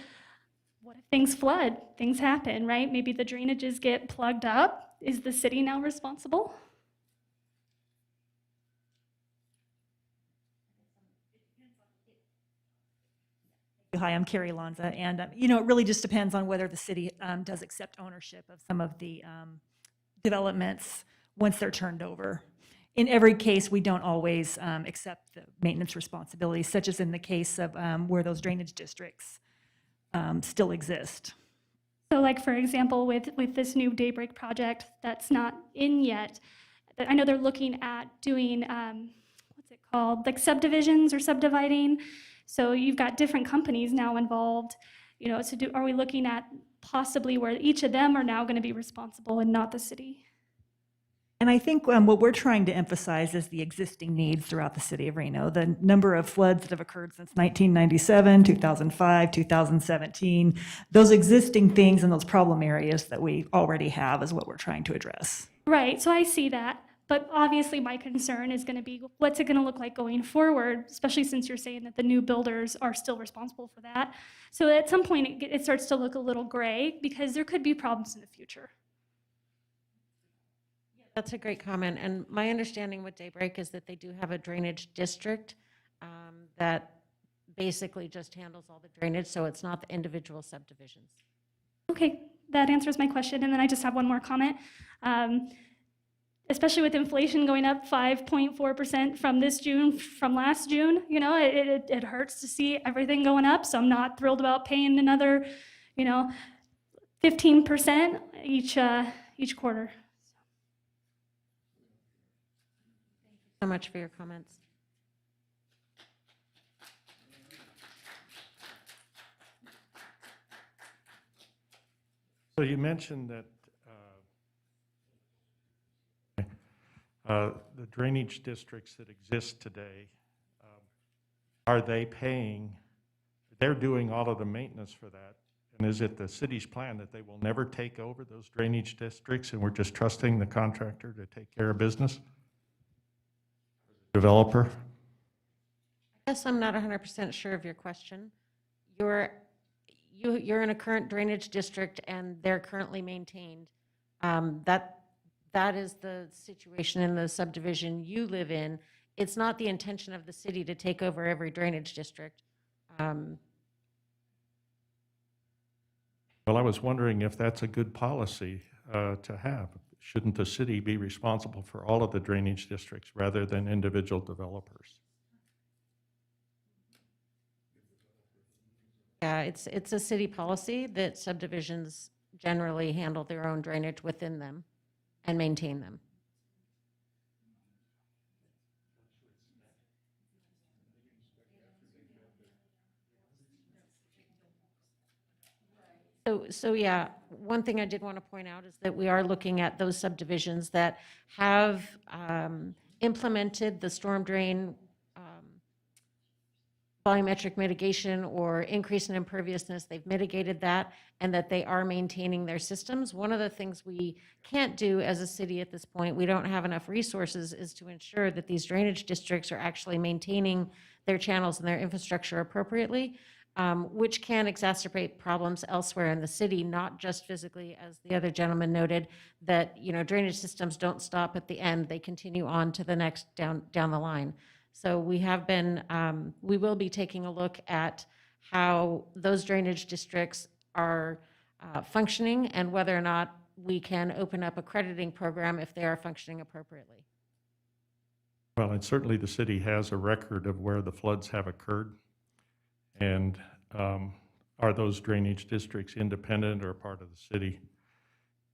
what if things flood? Things happen, right? Maybe the drainages get plugged up. Is the city now responsible? Hi, I'm Carrie Lanza, and it really just depends on whether the city does accept ownership of some of the developments once they're turned over. In every case, we don't always accept the maintenance responsibilities, such as in the case of where those drainage districts still exist. So like, for example, with this new Daybreak project that's not in yet, I know they're looking at doing, what's it called, like subdivisions or subdividing. So you've got different companies now involved, so are we looking at possibly where each of them are now going to be responsible and not the city? And I think what we're trying to emphasize is the existing needs throughout the city of Reno. The number of floods that have occurred since 1997, 2005, 2017, those existing things and those problem areas that we already have is what we're trying to address. Right, so I see that. But obviously my concern is going to be, what's it going to look like going forward, especially since you're saying that the new builders are still responsible for that. So at some point it starts to look a little gray because there could be problems in the future. That's a great comment. And my understanding with Daybreak is that they do have a drainage district that basically just handles all the drainage, so it's not the individual subdivisions. Okay, that answers my question. And then I just have one more comment. Especially with inflation going up 5.4% from last June, it hurts to see everything going up. So I'm not thrilled about paying another, 15% each quarter. So much for your comments. So you mentioned that the drainage districts that exist today, are they paying, they're doing all of the maintenance for that? And is it the city's plan that they will never take over those drainage districts and we're just trusting the contractor to take care of business? Developer? I guess I'm not 100% sure of your question. You're in a current drainage district and they're currently maintained. That is the situation in the subdivision you live in. It's not the intention of the city to take over every drainage district. Well, I was wondering if that's a good policy to have. Shouldn't the city be responsible for all of the drainage districts rather than individual developers? Yeah, it's a city policy that subdivisions generally handle their own drainage within them and maintain them. So yeah, one thing I did want to point out is that we are looking at those subdivisions that have implemented the storm drain volumetric mitigation or increase in imperviousness. They've mitigated that, and that they are maintaining their systems. One of the things we can't do as a city at this point, we don't have enough resources, is to ensure that these drainage districts are actually maintaining their channels and their infrastructure appropriately, which can exacerbate problems elsewhere in the city, not just physically, as the other gentleman noted, that drainage systems don't stop at the end, they continue on to the next down the line. So we will be taking a look at how those drainage districts are functioning and whether or not we can open up a crediting program if they are functioning appropriately. Well, and certainly the city has a record of where the floods have occurred. And are those drainage districts independent or part of the city?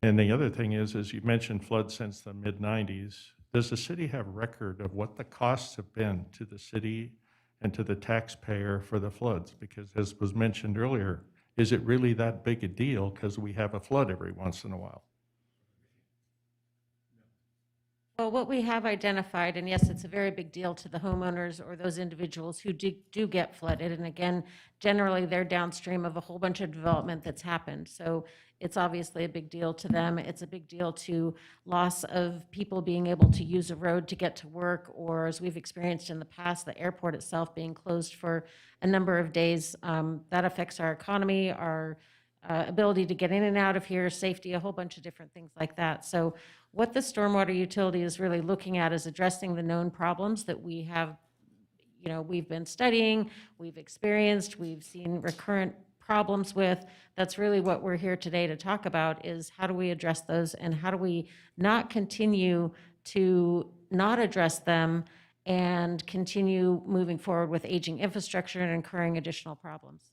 And the other thing is, as you mentioned, floods since the mid-90s, does the city have record of what the costs have been to the city and to the taxpayer for the floods? Because as was mentioned earlier, is it really that big a deal because we have a flood every once in a while? Well, what we have identified, and yes, it's a very big deal to the homeowners or those individuals who do get flooded. And again, generally, they're downstream of a whole bunch of development that's happened. So it's obviously a big deal to them. It's a big deal to loss of people being able to use a road to get to work, or as we've experienced in the past, the airport itself being closed for a number of days. That affects our economy, our ability to get in and out of here, safety, a whole bunch of different things like that. So what the stormwater utility is really looking at is addressing the known problems that we have, we've been studying, we've experienced, we've seen recurrent problems with. That's really what we're here today to talk about, is how do we address those and how do we not continue to not address them and continue moving forward with aging infrastructure and incurring additional problems.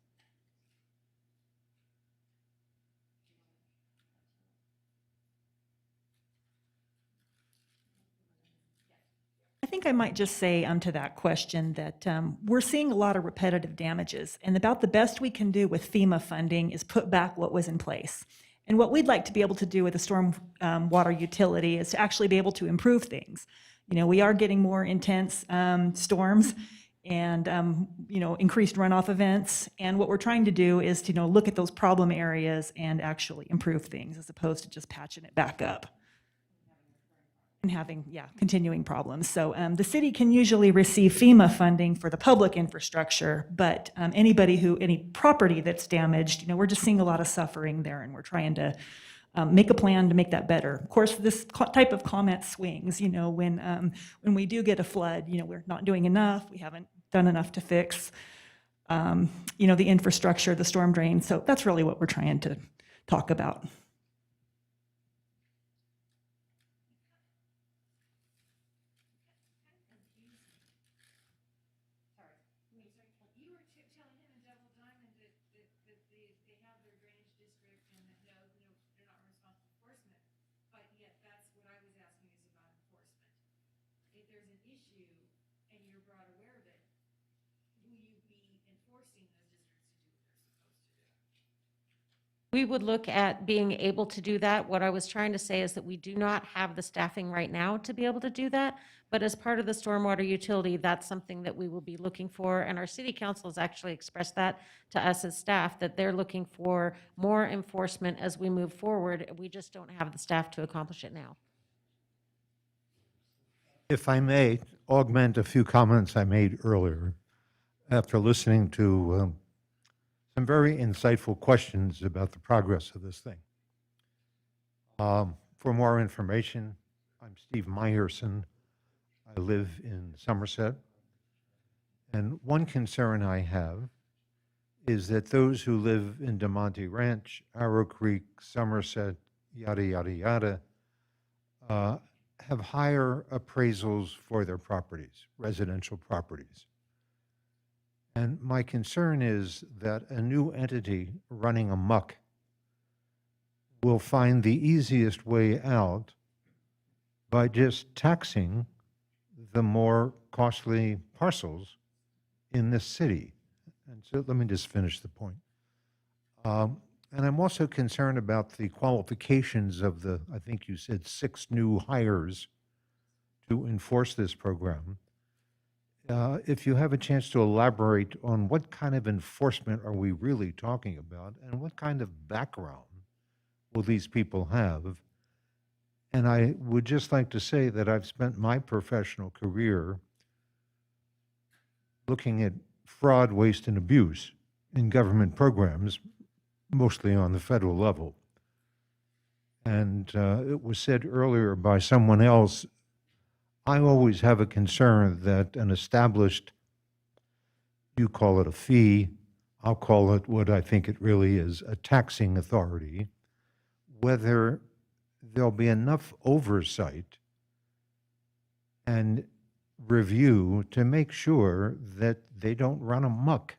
I think I might just say to that question that we're seeing a lot of repetitive damages, and about the best we can do with FEMA funding is put back what was in place. And what we'd like to be able to do with the storm water utility is to actually be able to improve things. We are getting more intense storms and increased runoff events. And what we're trying to do is to look at those problem areas and actually improve things, as opposed to just patching it back up and having, continuing problems. So the city can usually receive FEMA funding for the public infrastructure, but any property that's damaged, we're just seeing a lot of suffering there, and we're trying to make a plan to make that better. Of course, this type of comment swings, when we do get a flood, we're not doing enough, we haven't done enough to fix, the infrastructure, the storm drain. So that's really what we're trying to talk about. We would look at being able to do that. What I was trying to say is that we do not have the staffing right now to be able to do that. But as part of the stormwater utility, that's something that we will be looking for. And our city council has actually expressed that to us as staff, that they're looking for more enforcement as we move forward. We just don't have the staff to accomplish it now. If I may augment a few comments I made earlier, after listening to some very insightful questions about the progress of this thing. For more information, I'm Steve Meyerson. I live in Somerset. And one concern I have is that those who live in DeMonte Ranch, Arrow Creek, Somerset, yada, yada, yada, have higher appraisals for their properties, residential properties. And my concern is that a new entity running amok will find the easiest way out by just taxing the more costly parcels in this city. And so let me just finish the point. And I'm also concerned about the qualifications of the, I think you said 6 new hires to enforce this program. If you have a chance to elaborate on what kind of enforcement are we really talking about, and what kind of background will these people have? And I would just like to say that I've spent my professional career looking at fraud, waste, and abuse in government programs, mostly on the federal level. And it was said earlier by someone else, I always have a concern that an established, you call it a fee, I'll call it what I think it really is, a taxing authority, whether there'll be enough oversight and review to make sure that they don't run amok,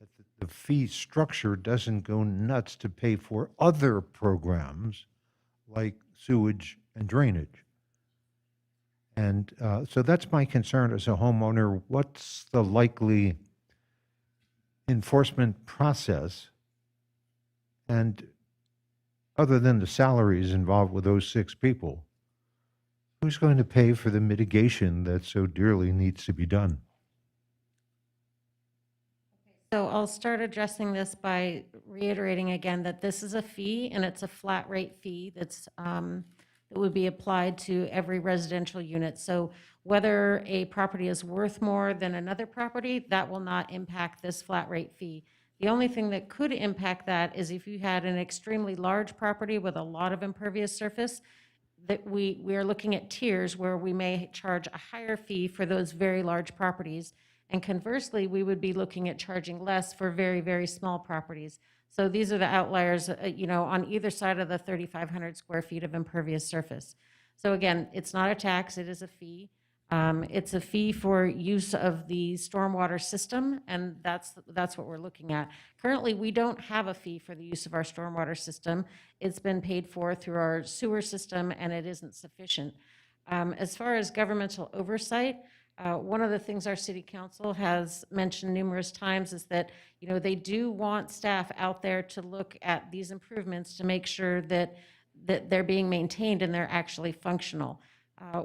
that the fee structure doesn't go nuts to pay for other programs like sewage and drainage. And so that's my concern as a homeowner. What's the likely enforcement process? And other than the salaries involved with those 6 people, who's going to pay for the mitigation that so dearly needs to be done? So I'll start addressing this by reiterating again that this is a fee, and it's a flat rate fee that would be applied to every residential unit. So whether a property is worth more than another property, that will not impact this flat rate fee. The only thing that could impact that is if you had an extremely large property with a lot of impervious surface, that we are looking at tiers where we may charge a higher fee for those very large properties. And conversely, we would be looking at charging less for very, very small properties. So these are the outliers, on either side of the 3,500 square feet of impervious surface. So again, it's not a tax, it is a fee. It's a fee for use of the stormwater system, and that's what we're looking at. Currently, we don't have a fee for the use of our stormwater system. It's been paid for through our sewer system, and it isn't sufficient. As far as governmental oversight, one of the things our city council has mentioned numerous times is that, they do want staff out there to look at these improvements to make sure that they're being maintained and they're actually functional.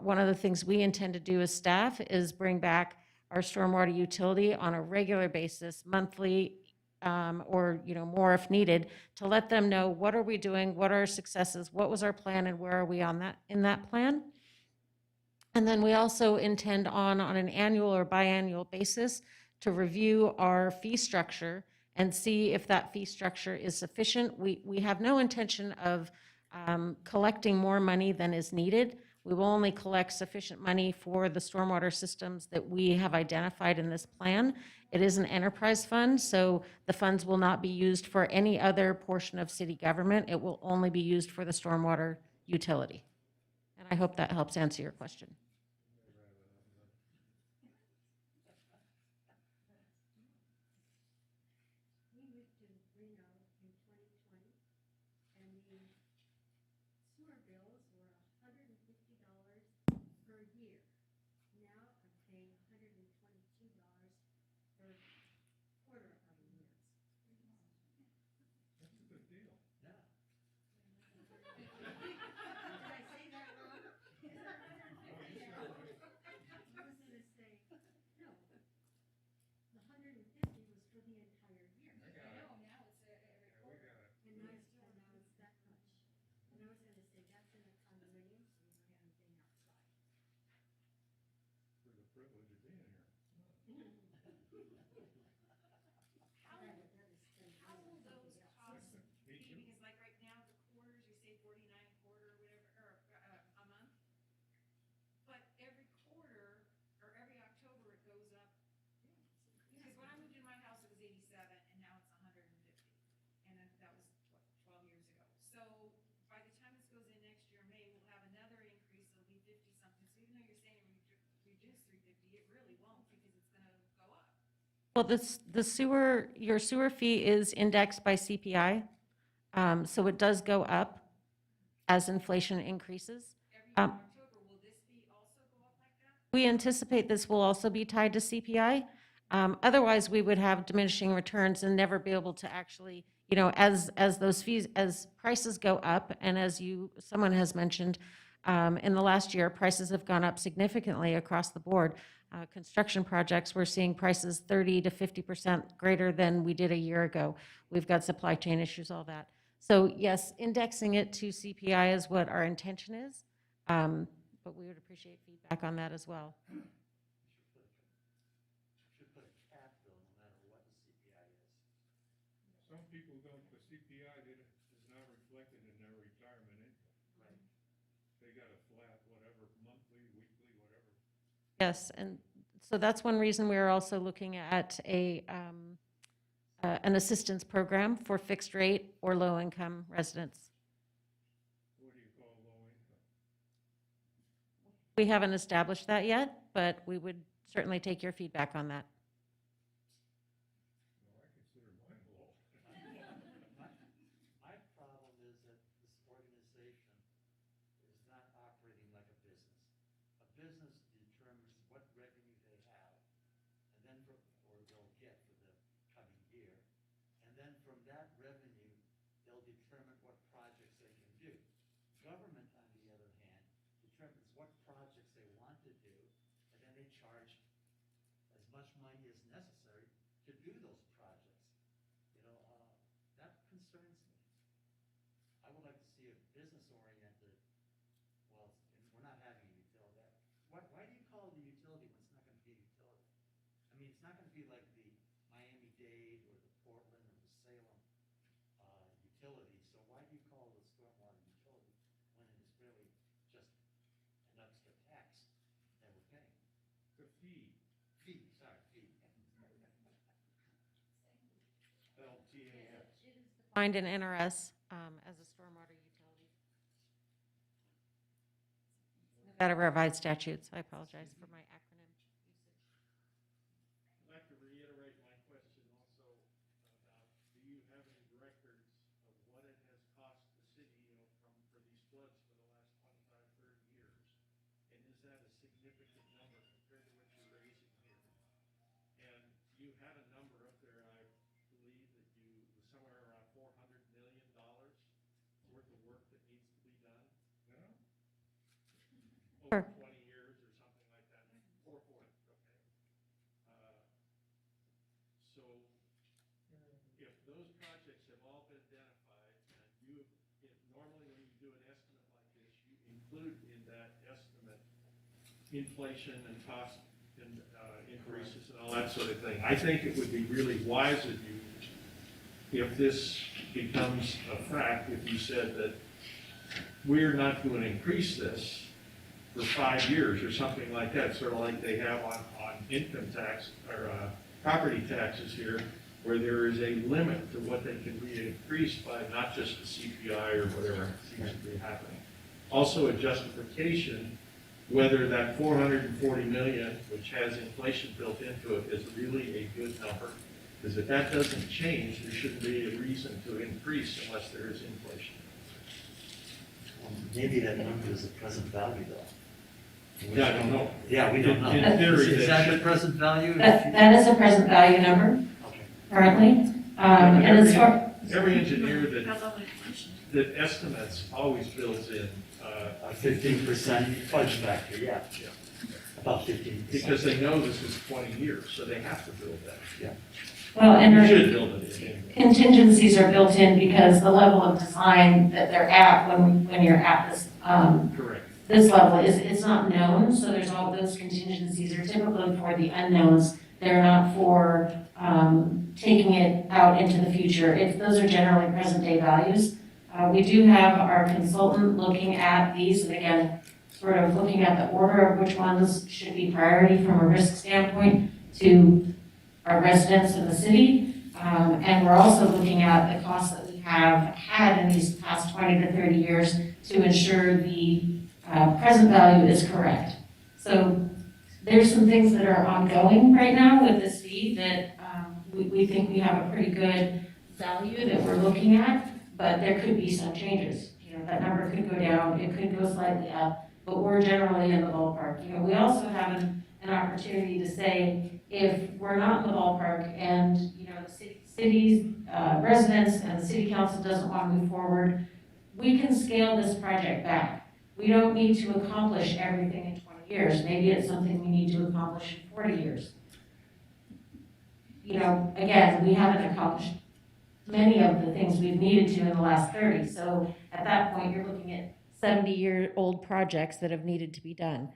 One of the things we intend to do as staff is bring back our stormwater utility on a regular basis, monthly, or more if needed, to let them know what are we doing, what are our successes, what was our plan, and where are we in that plan. And then we also intend on an annual or biannual basis to review our fee structure and see if that fee structure is sufficient. We have no intention of collecting more money than is needed. We will only collect sufficient money for the stormwater systems that we have identified in this plan. It is an enterprise fund, so the funds will not be used for any other portion of city government. It will only be used for the stormwater utility. And I hope that helps answer your question. Well, your sewer fee is indexed by CPI, so it does go up as inflation increases. We anticipate this will also be tied to CPI. Otherwise, we would have diminishing returns and never be able to actually, as those fees, as prices go up, and as someone has mentioned, in the last year, prices have gone up significantly across the board. Construction projects, we're seeing prices 30 to 50% greater than we did a year ago. We've got supply chain issues, all that. So yes, indexing it to CPI is what our intention is, but we would appreciate feedback on that as well. Some people don't, the CPI is not reflected in their retirement income. Right. They got a flat, whatever, monthly, weekly, whatever. Yes, and so that's one reason we are also looking at an assistance program for fixed rate or low income residents. What do you call low income? We haven't established that yet, but we would certainly take your feedback on that. Well, I consider mine low. My problem is that this organization is not operating like a business. A business that revenue, they'll determine what projects they can do. Government, on the other hand, determines what projects they want to do, and then they charge as much money as necessary to do those projects. You know, that concerns me. I would like to see a business-oriented, well, and we're not having a utility. Why do you call it a utility when it's not gonna be a utility? I mean, it's not gonna be like the Miami-Dade or the Portland or the Salem, utility, so why do you call it a stormwater utility when it is really just an extra tax that we're paying? The fee. Fee, sorry, fee. Spelled T-A-S. Defined in NRS as a stormwater utility. Got to revise statutes. I apologize for my acronym usage. I'd like to reiterate my question also about, do you have any records of what it has cost the city, for these floods for the last 25, 30 years? And is that a significant number compared to what you're raising here? And you had a number up there, I believe that was somewhere around $400 million worth of work that needs to be done? No? Sure. Over 20 years or something like that? 440, okay. So if those projects have all been identified, and normally when you do an estimate like this, you include in that estimate inflation and cost and increases and all that sort of thing. I think it would be really wise of you, if this becomes a fact, if you said that we're not going to increase this for 5 years or something like that, sort of like they have on income tax or property taxes here, where there is a limit to what they can be increased by, not just the CPI or whatever seems to be happening. Also a justification whether that 440 million, which has inflation built into it, is really a good number. Because if that doesn't change, there shouldn't be a reason to increase unless there is inflation. Maybe that number is the present value, though. Yeah, I don't know. Yeah, we don't know. In theory, Is that the present value? That is a present value number Okay. currently. And as far, Every engineer that estimates always builds in, A 15% fudge factor, yeah. Yeah. About 15%. because they know this is 20 years, so they have to build that. Yeah. well, and You our should build it in. contingencies are built in because the level of design that they're at when you're at Correct. this level is not known, so there's all those contingencies are typically for the unknowns. They're not for taking it out into the future. Those are generally present day values. We do have our consultant looking at these, and again, sort of looking at the order of which ones should be priority from a risk standpoint to our residents of the city. And we're also looking at the costs that we have had in these past 20 to 30 years to ensure the present value is correct. So there's some things that are ongoing right now with this fee that we think we have a pretty good value that we're looking at, but there could be some changes. You know, that number could go down, it could go slightly up, but we're generally in the ballpark. You know, we also have an opportunity to say, if we're not in the ballpark and, you know, the city's residents and the city council doesn't want to move forward, we can scale this project back. We don't need to accomplish everything in 20 years. Maybe it's something we need to accomplish in 40 years. You know, again, we haven't accomplished many of the things we've needed to in the last 30. So at that point, you're looking at 70-year-old projects that have needed to be done.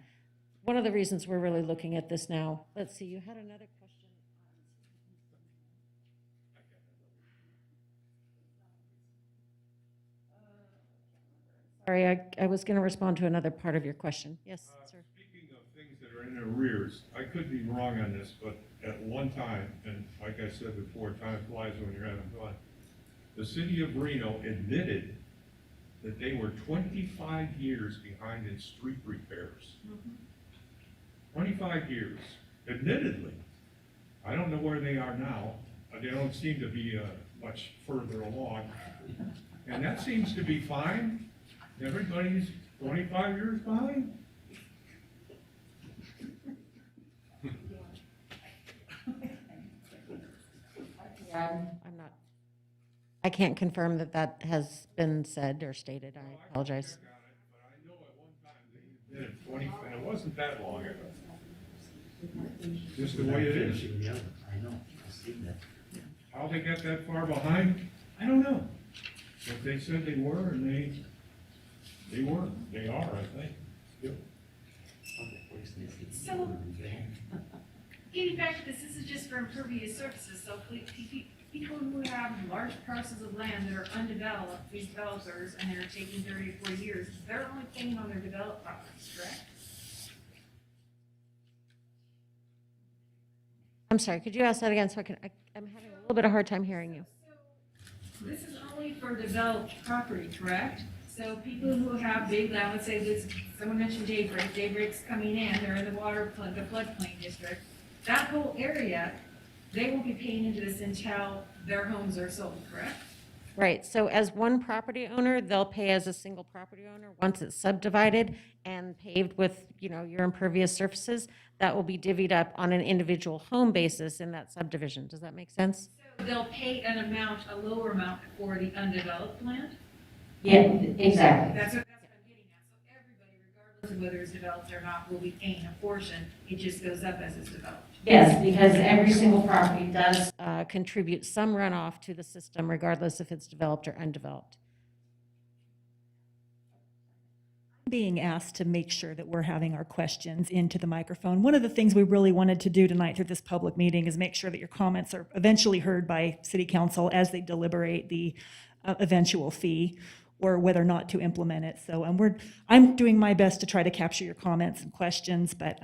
One of the reasons we're really looking at this now, let's see, you had another question. Sorry, I was going to respond to another part of your question. Yes, sir. Speaking of things that are in arrears, I could be wrong on this, but at one time, and like I said before, time flies when you're having fun, the city of Reno admitted that they were 25 years behind in street repairs. 25 years, admittedly. I don't know where they are now. They don't seem to be much further along. And that seems to be fine. Everybody's 25 years behind. Yeah, I'm not I can't confirm that that has been said or stated. I apologize. Check on it, but I know at one time they did it 20, and it wasn't that long ago. Just the way it is. I know, I've seen that. How they got that far behind, I don't know. But they said they were, and they were. They are, I think. Yep. So, getting back to this is just for impervious surfaces, so people who have large parcels of land that are undeveloped, these developers, and they're taking 30 or 40 years, they're only paying on their developed properties, correct? I'm sorry, could you ask that again so I'm having a little bit of hard time hearing you. This is only for developed property, correct? So people who have big land, let's say this, someone mentioned Daybreak's coming in, they're in the floodplain district. That whole area, they will be paying into this until their homes are sold, correct? Right, so as one property owner, they'll pay as a single property owner. Once it's subdivided and paved with, your impervious surfaces, that will be divvied up on an individual home basis in that subdivision. Does that make sense? So they'll pay an amount, a lower amount for the undeveloped land? Yeah, exactly. That's what I'm getting at. So everybody, regardless of whether it's developed or not, will be paying a portion. It just goes up as it's developed. Yes, because every single property does contribute some runoff to the system regardless if it's developed or undeveloped. Being asked to make sure that we're having our questions into the microphone. One of the things we really wanted to do tonight through this public meeting is make sure that your comments are eventually heard by City Council as they deliberate the eventual fee or whether or not to implement it. So I'm doing my best to try to capture your comments and questions, but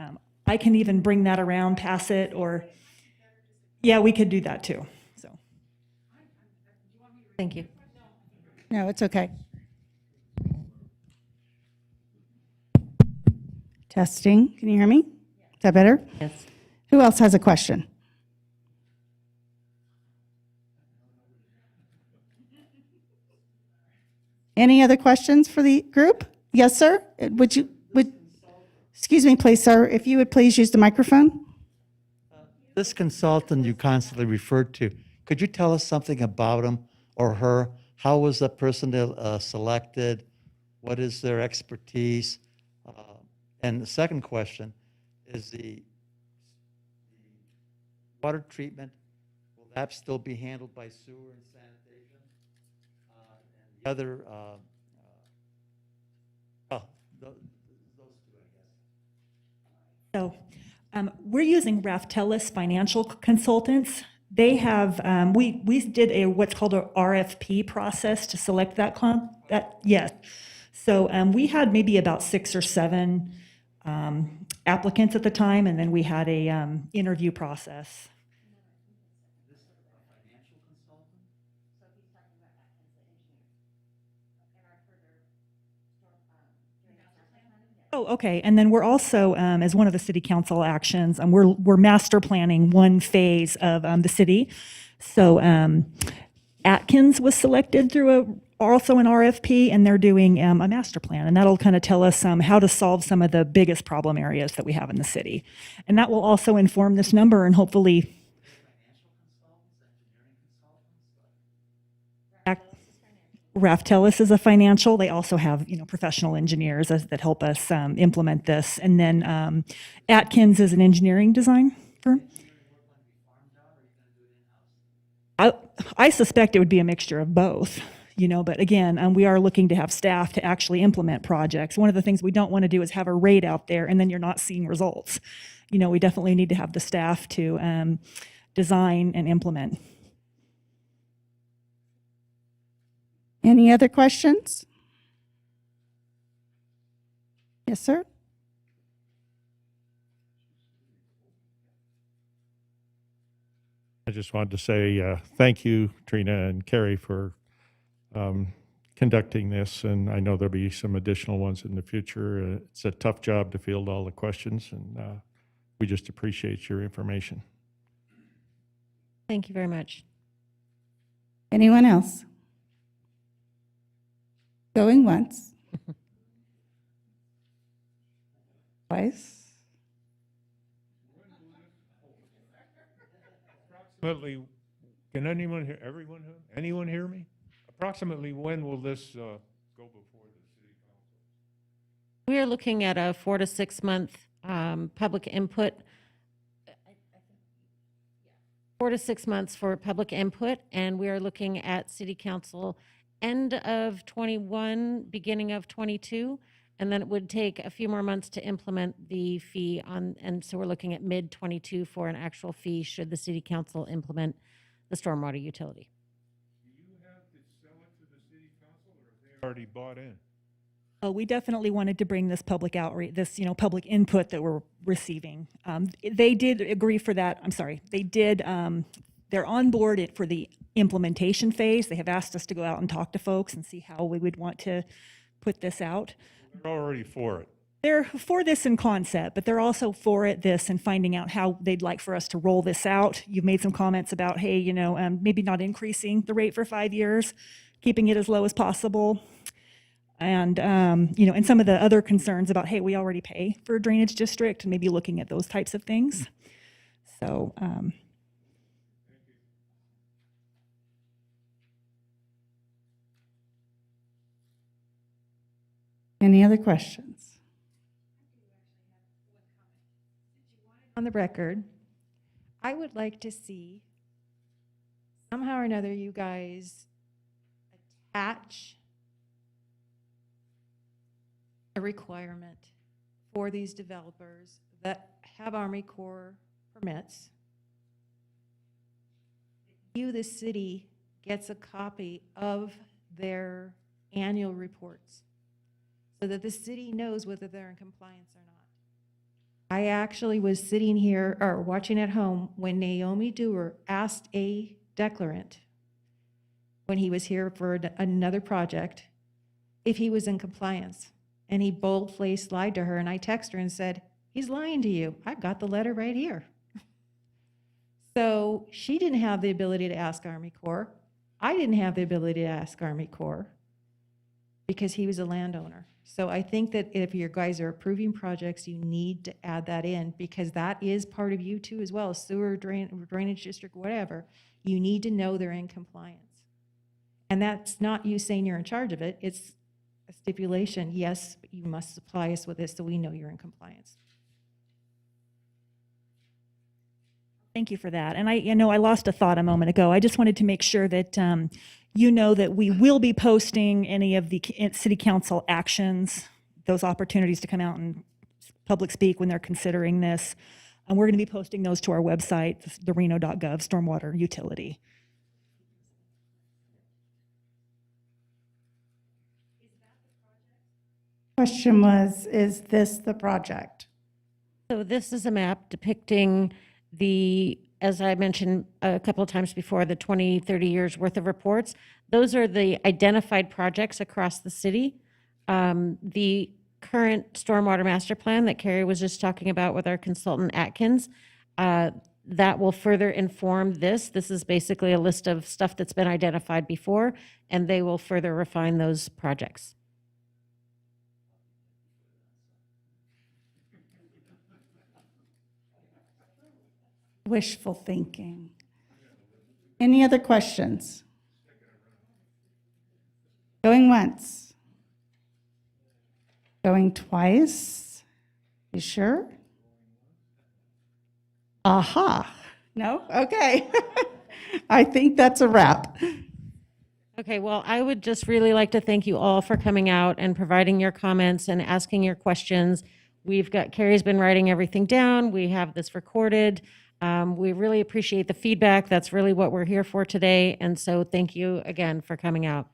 I can even bring that around, pass it, or, yeah, we could do that too, so. Thank you. No, it's okay. Testing, can you hear me? Is that better? Yes. Who else has a question? Any other questions for the group? Yes, sir? Excuse me, please, sir, if you would please use the microphone? This consultant you constantly referred to, could you tell us something about him or her? How was that person selected? What is their expertise? And the second question is the water treatment, will that still be handled by sewer and sanitation? And the other, those two, I guess. So we're using Raftellus Financial Consultants. They have, we did what's called a RFP process to select yes. So we had maybe about 6 or 7 applicants at the time, and then we had a interview process. Oh, okay. And then we're also, as one of the city council actions, we're master planning one phase of the city. So Atkins was selected through also an RFP, and they're doing a master plan, and that'll kind of tell us how to solve some of the biggest problem areas that we have in the city. And that will also inform this number and hopefully. Raftellus is a financial. They also have, professional engineers that help us implement this. And then Atkins is an engineering design firm. I suspect it would be a mixture of both, but again, we are looking to have staff to actually implement projects. One of the things we don't want to do is have a rate out there and then you're not seeing results. We definitely need to have the staff to design and implement. Any other questions? Yes, sir? I just wanted to say thank you, Trina and Carrie, for conducting this, and I know there'll be some additional ones in the future. It's a tough job to field all the questions, and we just appreciate your information. Thank you very much. Anyone else? Going once. Twice. Approximately Can anyone hear me? Approximately when will this go before the city council? We are looking at a 4 to 6 month public input. 4 to 6 months for public input, and we are looking at city council end of 21, beginning of 22, and then it would take a few more months to implement the fee on, and so we're looking at mid 22 for an actual fee should the city council implement the stormwater utility. Do you have to sell it to the city council, or have they already bought in? Oh, we definitely wanted to bring this public outreach, this, public input that we're receiving. They did agree for that. I'm sorry. They did, they're on board for the implementation phase. They have asked us to go out and talk to folks and see how we would want to put this out. They're already for it. They're for this in concept, but they're also for this and finding out how they'd like for us to roll this out. You've made some comments about, hey, maybe not increasing the rate for 5 years, keeping it as low as possible. And, and some of the other concerns about, hey, we already pay for a drainage district, and maybe looking at those types of things. So, Any other questions? On the record, I would like to see somehow or another you guys attach a requirement for these developers that have Army Corps permits. You, the city, gets a copy of their annual reports so that the city knows whether they're in compliance or not. I actually was sitting here or watching at home when Naomi Dewar asked a declarant when he was here for another project if he was in compliance. And he bold-faced lied to her, and I texted her and said, he's lying to you. I've got the letter right here. So she didn't have the ability to ask Army Corps. I didn't have the ability to ask Army Corps because he was a landowner. So I think that if your guys are approving projects, you need to add that in because that is part of you too as well, sewer, drainage district, whatever. You need to know they're in compliance. And that's not you saying you're in charge of it. It's a stipulation, yes, but you must supply us with this so we know you're in compliance. thank you for that. And I lost a thought a moment ago. I just wanted to make sure that that we will be posting any of the city council actions, those opportunities to come out and public speak when they're considering this. And we're going to be posting those to our website, the reno.gov Stormwater Utility. Question was, is this the project? So this is a map depicting as I mentioned a couple of times before, the 20, 30 years worth of reports. Those are the identified projects across the city. The current stormwater master plan that Carrie was just talking about with our consultant Atkins, that will further inform this. This is basically a list of stuff that's been identified before, and they will further refine those projects. Wishful thinking. Any other questions? Going once? Going twice? You sure? Aha. No? Okay. I think that's a wrap. Okay, well, I would just really like to thank you all for coming out and providing your comments and asking your questions. Carrie's been writing everything down. We have this recorded. We really appreciate the feedback. That's really what we're here for today. And so thank you again for coming out.